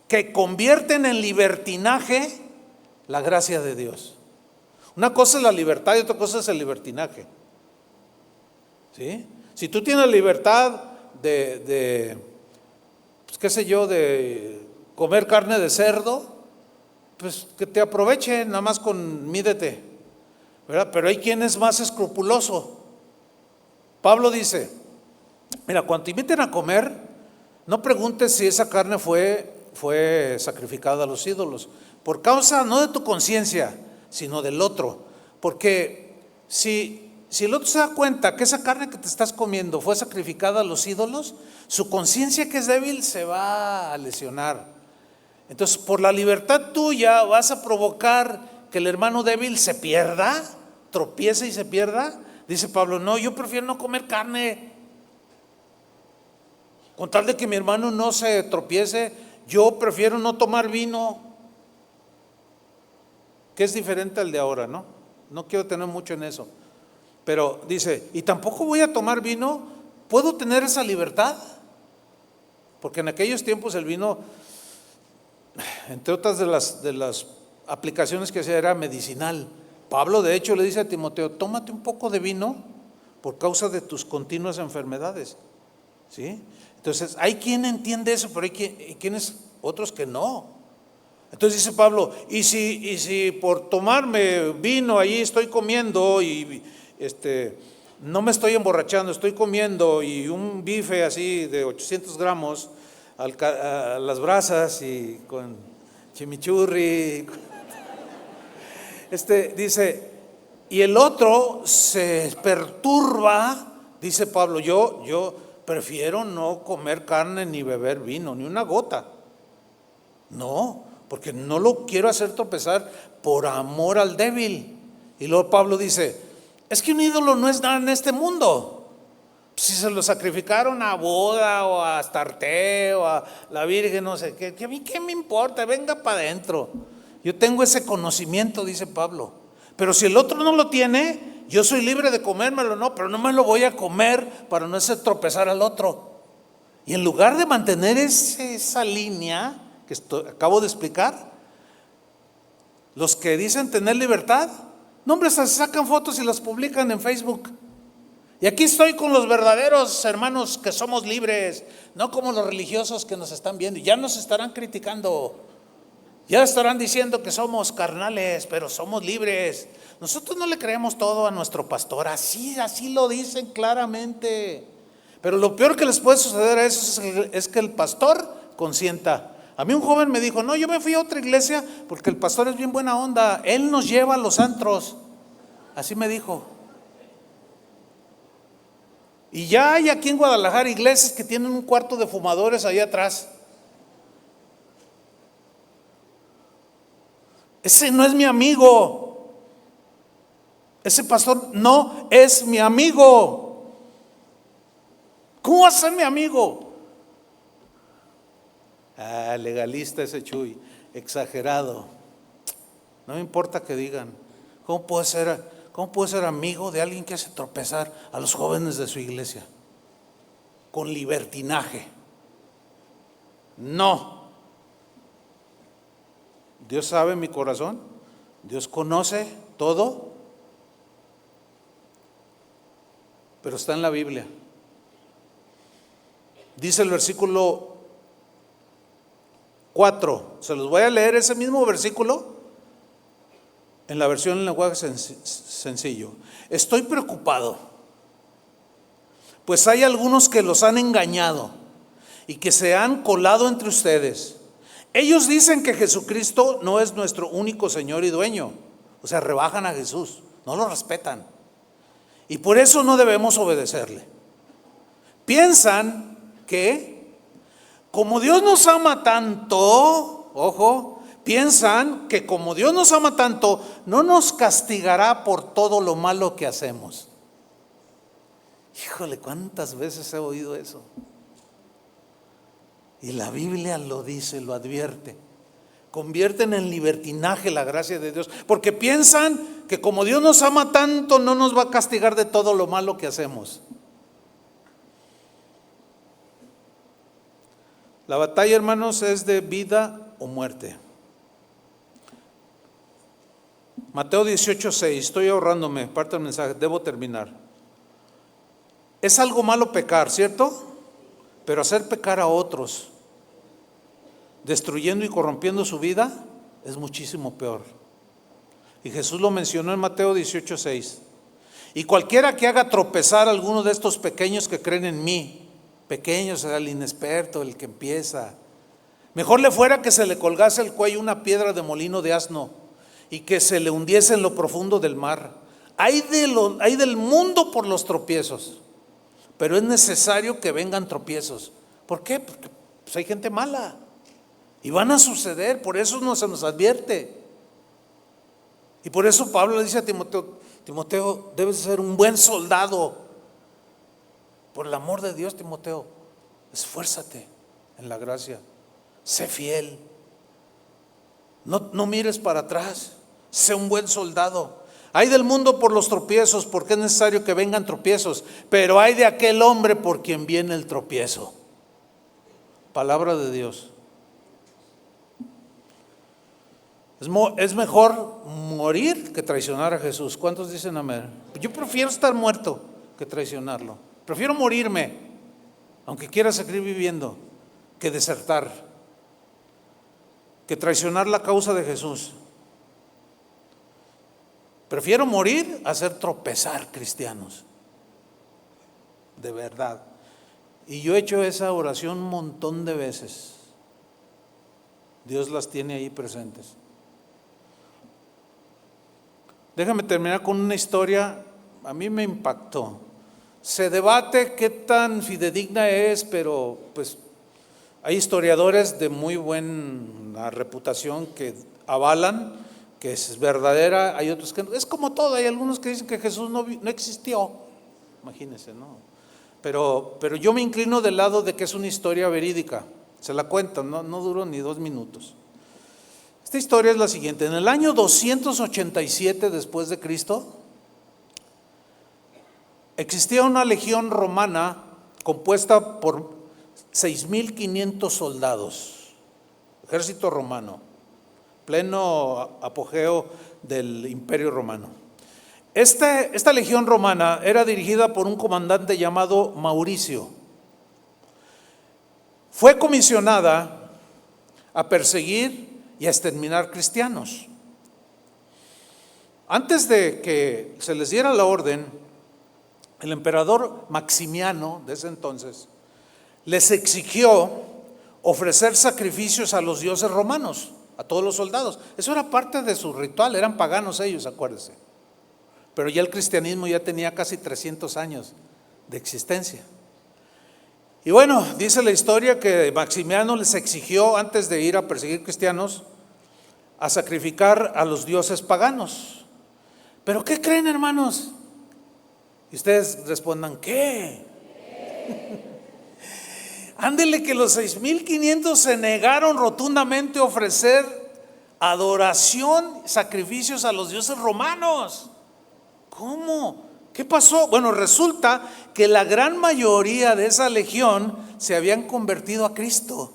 que convierten en libertinaje la gracia de Dios. Una cosa es la libertad y otra cosa es el libertinaje. ¿Sí? Si tú tienes libertad pues qué sé yo, de comer carne de cerdo, pues que te aproveche, nada más mídete, ¿verdad? Pero hay quien es más escrupuloso. Pablo dice, mira, cuando te inviten a comer, no preguntes si esa carne fue sacrificada a los ídolos, por causa no de tu conciencia, sino del otro. Porque si el otro se da cuenta que esa carne que te estás comiendo fue sacrificada a los ídolos, su conciencia, que es débil, se va a lesionar. Entonces, por la libertad tuya vas a provocar que el hermano débil se pierda, tropiece y se pierda. Dice Pablo, no, yo prefiero no comer carne, con tal de que mi hermano no se tropiece. Yo prefiero no tomar vino, que es diferente al de ahora, ¿no? No quiero tener mucho en eso. Pero dice, y tampoco voy a tomar vino. ¿Puedo tener esa libertad? Porque en aquellos tiempos el vino, entre otras de las aplicaciones que hacía, era medicinal. Pablo de hecho le dice a Timoteo, tómate un poco de vino por causa de tus continuas enfermedades. ¿Sí? Entonces hay quien entiende eso, pero hay quienes, otros que no. Entonces dice Pablo, y si por tomarme vino ahí estoy comiendo y no me estoy emborrachando, estoy comiendo y un bife así de 800 gramos a las brasas y con chimichurri, dice, y el otro se perturba, dice Pablo, yo prefiero no comer carne ni beber vino, ni una gota. No, porque no lo quiero hacer tropezar por amor al débil. Y luego Pablo dice, es que un ídolo no es nada en este mundo. Si se lo sacrificaron a Buda o a Astarte o a la Virgen, no sé qué, a mí qué me importa, venga para adentro. Yo tengo ese conocimiento, dice Pablo. Pero si el otro no lo tiene, yo soy libre de comérmelo, no, pero no me lo voy a comer para no hacer tropezar al otro. Y en lugar de mantener esa línea que acabo de explicar, los que dicen tener libertad, no, hombre, se sacan fotos y las publican en Facebook. Y aquí estoy con los verdaderos hermanos que somos libres, no como los religiosos que nos están viendo. Ya nos estarán criticando, ya estarán diciendo que somos carnales, pero somos libres. Nosotros no le creemos todo a nuestro pastor, así lo dicen claramente. Pero lo peor que les puede suceder a eso es que el pastor consienta. A mí un joven me dijo, no, yo me fui a otra iglesia porque el pastor es bien buena onda, él nos lleva a los antros. Así me dijo. Y ya hay aquí en Guadalajara iglesias que tienen un cuarto de fumadores ahí atrás. Ese no es mi amigo. Ese pastor no es mi amigo. ¿Cómo va a ser mi amigo? Legalista ese Chuy, exagerado. No me importa que digan. ¿Cómo puede ser amigo de alguien que hace tropezar a los jóvenes de su iglesia? Con libertinaje. No. Dios sabe mi corazón. Dios conoce todo. Pero está en la Biblia. Dice el versículo 4. Se los voy a leer ese mismo versículo en la versión en lenguaje sencillo. Estoy preocupado, pues hay algunos que los han engañado y que se han colado entre ustedes. Ellos dicen que Jesucristo no es nuestro único Señor y dueño. O sea, rebajan a Jesús, no lo respetan. Y por eso no debemos obedecerle. Piensan que como Dios nos ama tanto, ojo, piensan que como Dios nos ama tanto, no nos castigará por todo lo malo que hacemos. Híjole, ¿cuántas veces he oído eso? Y la Biblia lo dice, lo advierte. Convierten en libertinaje la gracia de Dios, porque piensan que como Dios nos ama tanto, no nos va a castigar de todo lo malo que hacemos. La batalla, hermanos, es de vida o muerte. Mateo 18:6, estoy ahorrándome parte del mensaje, debo terminar. Es algo malo pecar, ¿cierto? Pero hacer pecar a otros, destruyendo y corrompiendo su vida, es muchísimo peor. Y Jesús lo mencionó en Mateo 18:6. Y cualquiera que haga tropezar a alguno de estos pequeños que creen en mí, pequeños, el inexperto, el que empieza, mejor le fuera que se le colgase el cuello una piedra de molino de asno y que se le hundiese en lo profundo del mar. Hay del mundo por los tropiezos, pero es necesario que vengan tropiezos. ¿Por qué? Porque pues hay gente mala y van a suceder, por eso no se nos advierte. Y por eso Pablo le dice a Timoteo: Timoteo, debes ser un buen soldado. Por el amor de Dios, Timoteo, esfuérzate en la gracia, sé fiel, no mires para atrás, sé un buen soldado. Hay del mundo por los tropiezos, porque es necesario que vengan tropiezos, pero hay de aquel hombre por quien viene el tropiezo. Palabra de Dios. Es mejor morir que traicionar a Jesús. ¿Cuántos dicen amén? Yo prefiero estar muerto que traicionarlo. Prefiero morirme, aunque quiera seguir viviendo, que desertar, que traicionar la causa de Jesús. Prefiero morir a hacer tropezar cristianos, de verdad. Y yo he hecho esa oración un montón de veces. Dios las tiene ahí presentes. Déjame terminar con una historia, a mí me impactó. Se debate qué tan fidedigna es, pero pues hay historiadores de muy buena reputación que avalan que es verdadera, hay otros que no. Es como todo, hay algunos que dicen que Jesús no existió, imagínense, ¿no? Pero yo me inclino del lado de que es una historia verídica, se la cuento, no duró ni 2 minutos. Esta historia es la siguiente: en el año 287 después de Cristo, existía una legión romana compuesta por 6,500 soldados, ejército romano, pleno apogeo del Imperio Romano. Esta legión romana era dirigida por un comandante llamado Mauricio. Fue comisionada a perseguir y a exterminar cristianos. Antes de que se les diera la orden, el emperador Maximiano de ese entonces les exigió ofrecer sacrificios a los dioses romanos, a todos los soldados. Eso era parte de su ritual, eran paganos ellos, acuérdense. Pero ya el cristianismo ya tenía casi 300 años de existencia. Y bueno, dice la historia que Maximiano les exigió, antes de ir a perseguir cristianos, a sacrificar a los dioses paganos. ¿Pero qué creen, hermanos? Y ustedes respondan, ¿qué? Ándele que los 6,500 se negaron rotundamente a ofrecer adoración, sacrificios a los dioses romanos. ¿Cómo? ¿Qué pasó? Bueno, resulta que la gran mayoría de esa legión se habían convertido a Cristo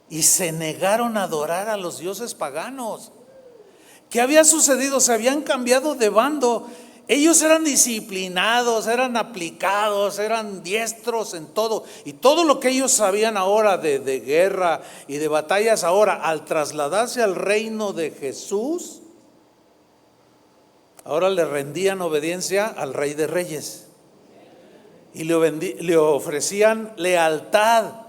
y se negaron a adorar a los dioses paganos. ¿Qué había sucedido? Se habían cambiado de bando. Ellos eran disciplinados, eran aplicados, eran diestros en todo. Y todo lo que ellos sabían ahora de guerra y de batallas ahora, al trasladarse al reino de Jesús, ahora le rendían obediencia al Rey de Reyes. Y le ofrecían lealtad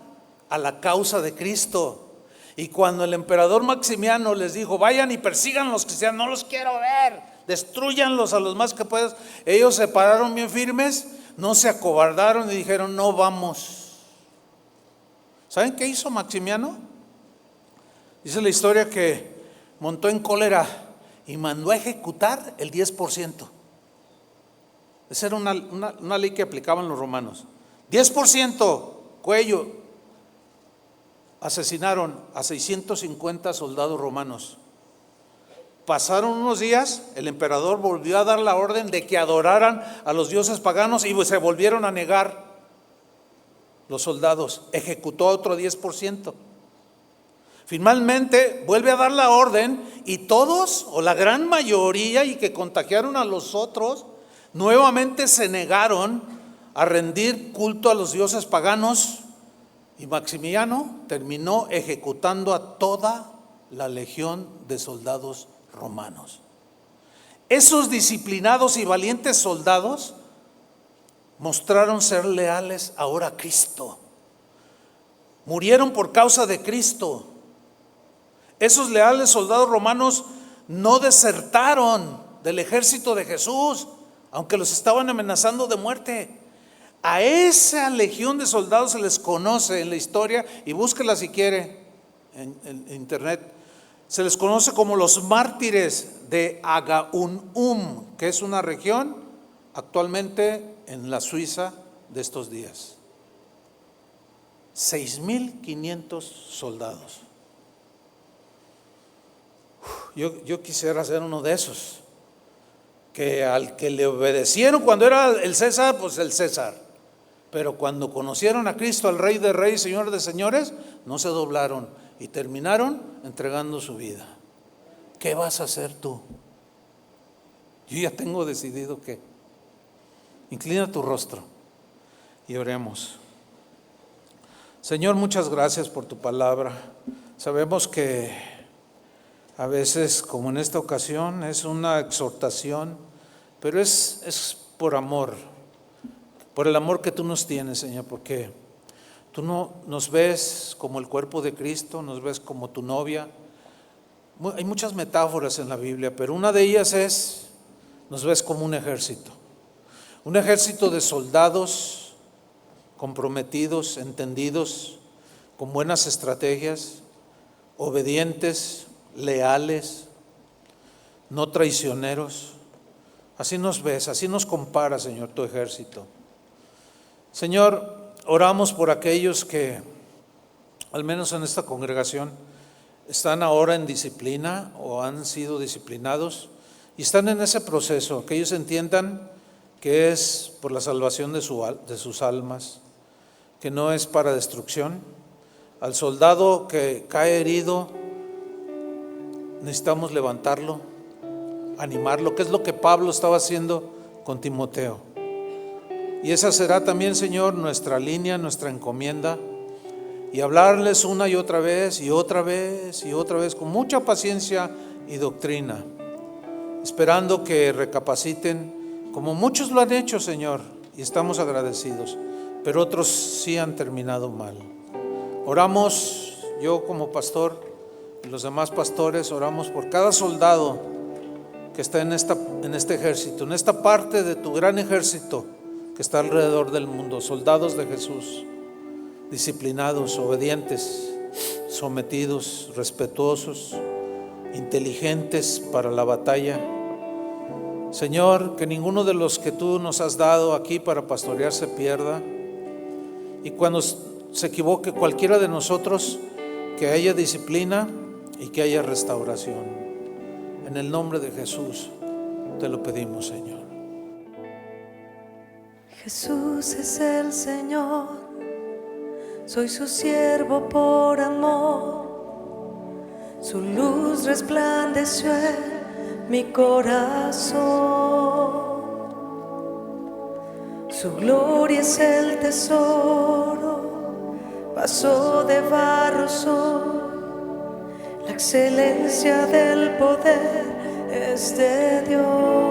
a la causa de Cristo. Y cuando el emperador Maximiano les dijo, vayan y persigan a los cristianos, no los quiero ver, destruyanlos a los más que puedan, ellos se pararon bien firmes, no se acobardaron y dijeron, no vamos. ¿Saben qué hizo Maximiano? Dice la historia que montó en cólera y mandó a ejecutar el 10%. Esa era una ley que aplicaban los romanos. 10%, cuello. Asesinaron a 650 soldados romanos. Pasaron unos días, el emperador volvió a dar la orden de que adoraran a los dioses paganos y se volvieron a negar los soldados. Ejecutó otro 10%. Finalmente vuelve a dar la orden y todos, o la gran mayoría, y que contagiaron a los otros, nuevamente se negaron a rendir culto a los dioses paganos. Y Maximiano terminó ejecutando a toda la legión de soldados romanos. Esos disciplinados y valientes soldados mostraron ser leales ahora a Cristo. Murieron por causa de Cristo. Esos leales soldados romanos no desertaron del ejército de Jesús, aunque los estaban amenazando de muerte. A esa legión de soldados se les conoce en la historia, y búsquela si quiere en internet, se les conoce como los mártires de Agaunum, que es una región actualmente en la Suiza de estos días. 6,500 soldados. Yo quisiera ser uno de esos, que al que le obedecieron cuando era el César, pues el César. Pero cuando conocieron a Cristo, al Rey de Reyes, Señor de Señores, no se doblaron y terminaron entregando su vida. ¿Qué vas a hacer tú? Yo ya tengo decidido qué. Inclina tu rostro y oremos. Señor, muchas gracias por tu palabra. Sabemos que a veces, como en esta ocasión, es una exhortación, pero es por amor. Por el amor que tú nos tienes, Señor, porque tú no nos ves como el cuerpo de Cristo, nos ves como tu novia. Hay muchas metáforas en la Biblia, pero una de ellas es, nos ves como un ejército de soldados comprometidos, entendidos, con buenas estrategias, obedientes, leales, no traicioneros. Así nos ves, así nos compara, Señor, tu ejército. Señor, oramos por aquellos que, al menos en esta congregación, están ahora en disciplina o han sido disciplinados y están en ese proceso, que ellos entiendan que es por la salvación de sus almas, que no es para destrucción. Al soldado que cae herido, necesitamos levantarlo, animarlo, que es lo que Pablo estaba haciendo con Timoteo. Y esa será también, Señor, nuestra línea, nuestra encomienda, y hablarles una y otra vez, y otra vez, y otra vez, con mucha paciencia y doctrina, esperando que recapaciten, como muchos lo han hecho, Señor, y estamos agradecidos, pero otros sí han terminado mal. Oramos, yo como pastor y los demás pastores, oramos por cada soldado que está en este ejército, en esta parte de tu gran ejército que está alrededor del mundo, soldados de Jesús, disciplinados, obedientes, sometidos, respetuosos, inteligentes para la batalla. Señor, que ninguno de los que tú nos has dado aquí para pastorear se pierda, y cuando se equivoque cualquiera de nosotros, que haya disciplina y que haya restauración. En el nombre de Jesús te lo pedimos, Señor. Jesús es el Señor, soy su siervo por amor, su luz resplandeció en mi corazón, su gloria es el tesoro, vaso de barro soy, la excelencia del poder es de Dios.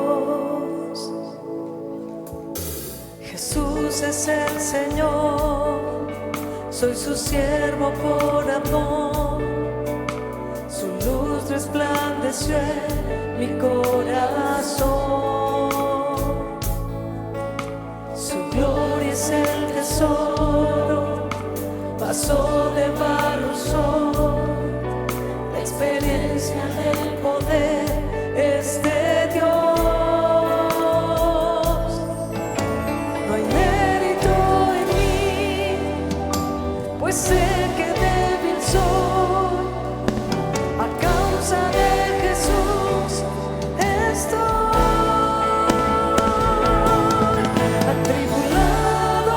Jesús es el Señor, soy su siervo por amor, resplandeció en mi corazón. Su gloria es el tesoro, pasó de barro sol. La experiencia del poder es de Dios. No hay mérito en mí, pues sé que débil soy. A causa de Jesús estoy atribulado,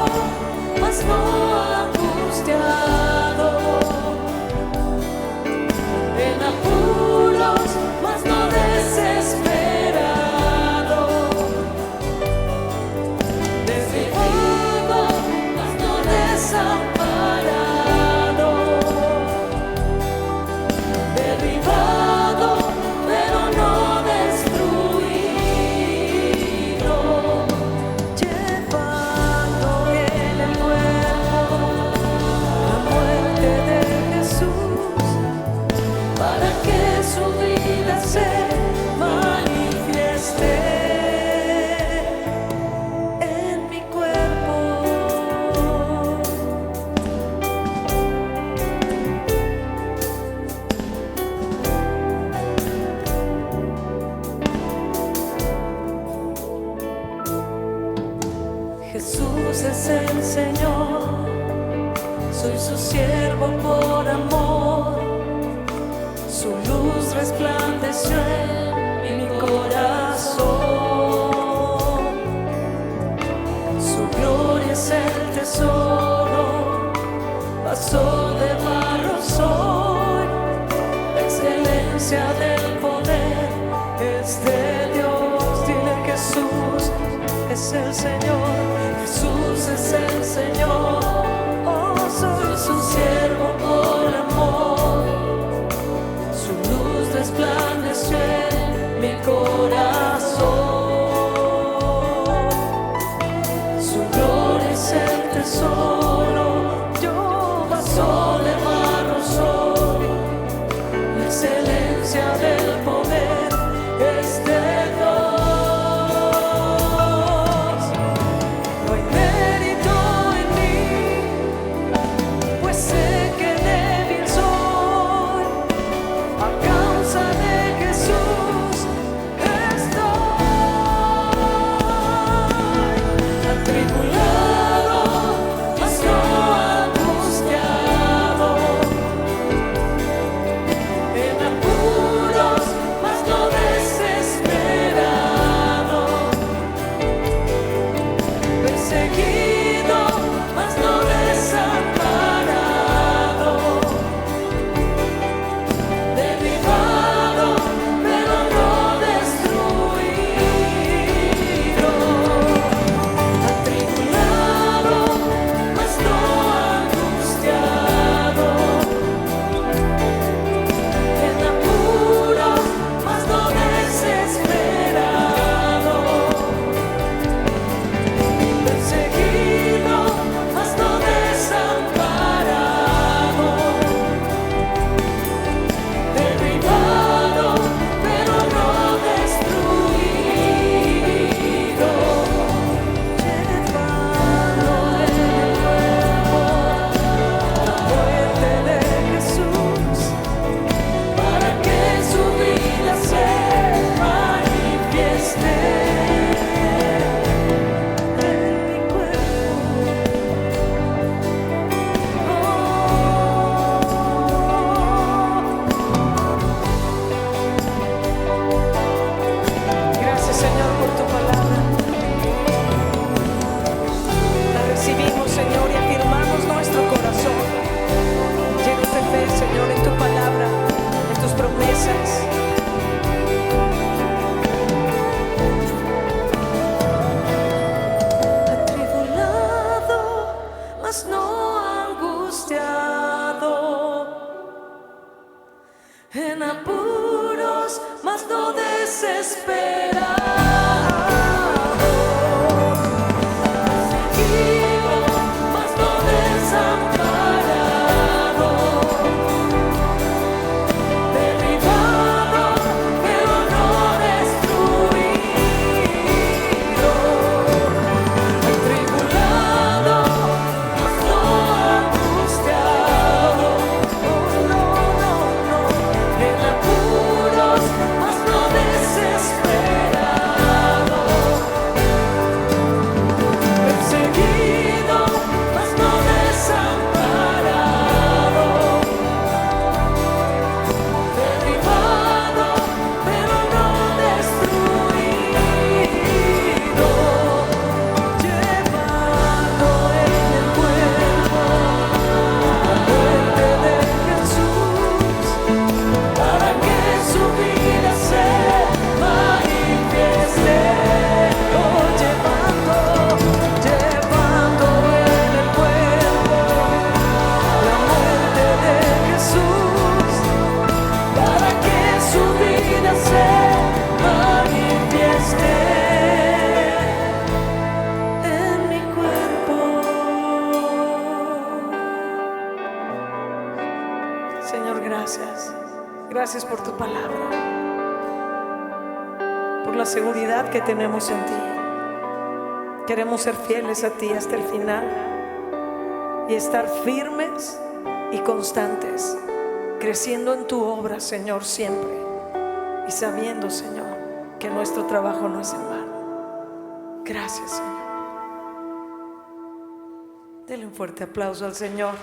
mas no angustiado, en apuros, mas no desesperado, derribado, mas no desamparado, derribado, pero no destruido, llevando en el cuerpo la muerte de Jesús, para que su vida se manifieste en mi cuerpo. Jesús es el Señor, soy su siervo por amor. Su luz resplandeció en mi corazón. Su gloria es el tesoro, pasó de barro soy. La excelencia del poder es de Dios. Dile: Jesús es el Señor, Jesús es el Señor. Oh, soy su siervo por amor. Su luz resplandeció en mi corazón. Su gloria es el tesoro, yo vaso de barro soy. La excelencia del poder es de Dios. No hay mérito en mí, pues sé que débil soy. A causa de Jesús estoy atribulado, mas no angustiado, en apuros, mas no desesperado, perseguido, mas no desamparado, derribado, pero no destruido, atribulado, mas no angustiado, en apuros, mas no desesperado, perseguido, mas no desamparado, derribado, pero no destruido, llevando en el cuerpo la muerte de Jesús, para que su vida se manifieste en mi cuerpo. Gracias, Señor, por tu palabra. La recibimos, Señor, y afirmamos nuestro corazón llenos de fe, Señor, en tu palabra, en tus promesas. Atribulado, mas no angustiado, en apuros, mas no desesperado, perseguido, mas no desamparado, derribado, Señor, gracias. Gracias por tu palabra, por la seguridad que tenemos en ti. Queremos ser fieles a ti hasta el final y estar firmes y constantes, creciendo en tu obra, Señor, siempre, y sabiendo, Señor, que nuestro trabajo no es en vano. Gracias, Señor. Dele un fuerte aplauso al Señor.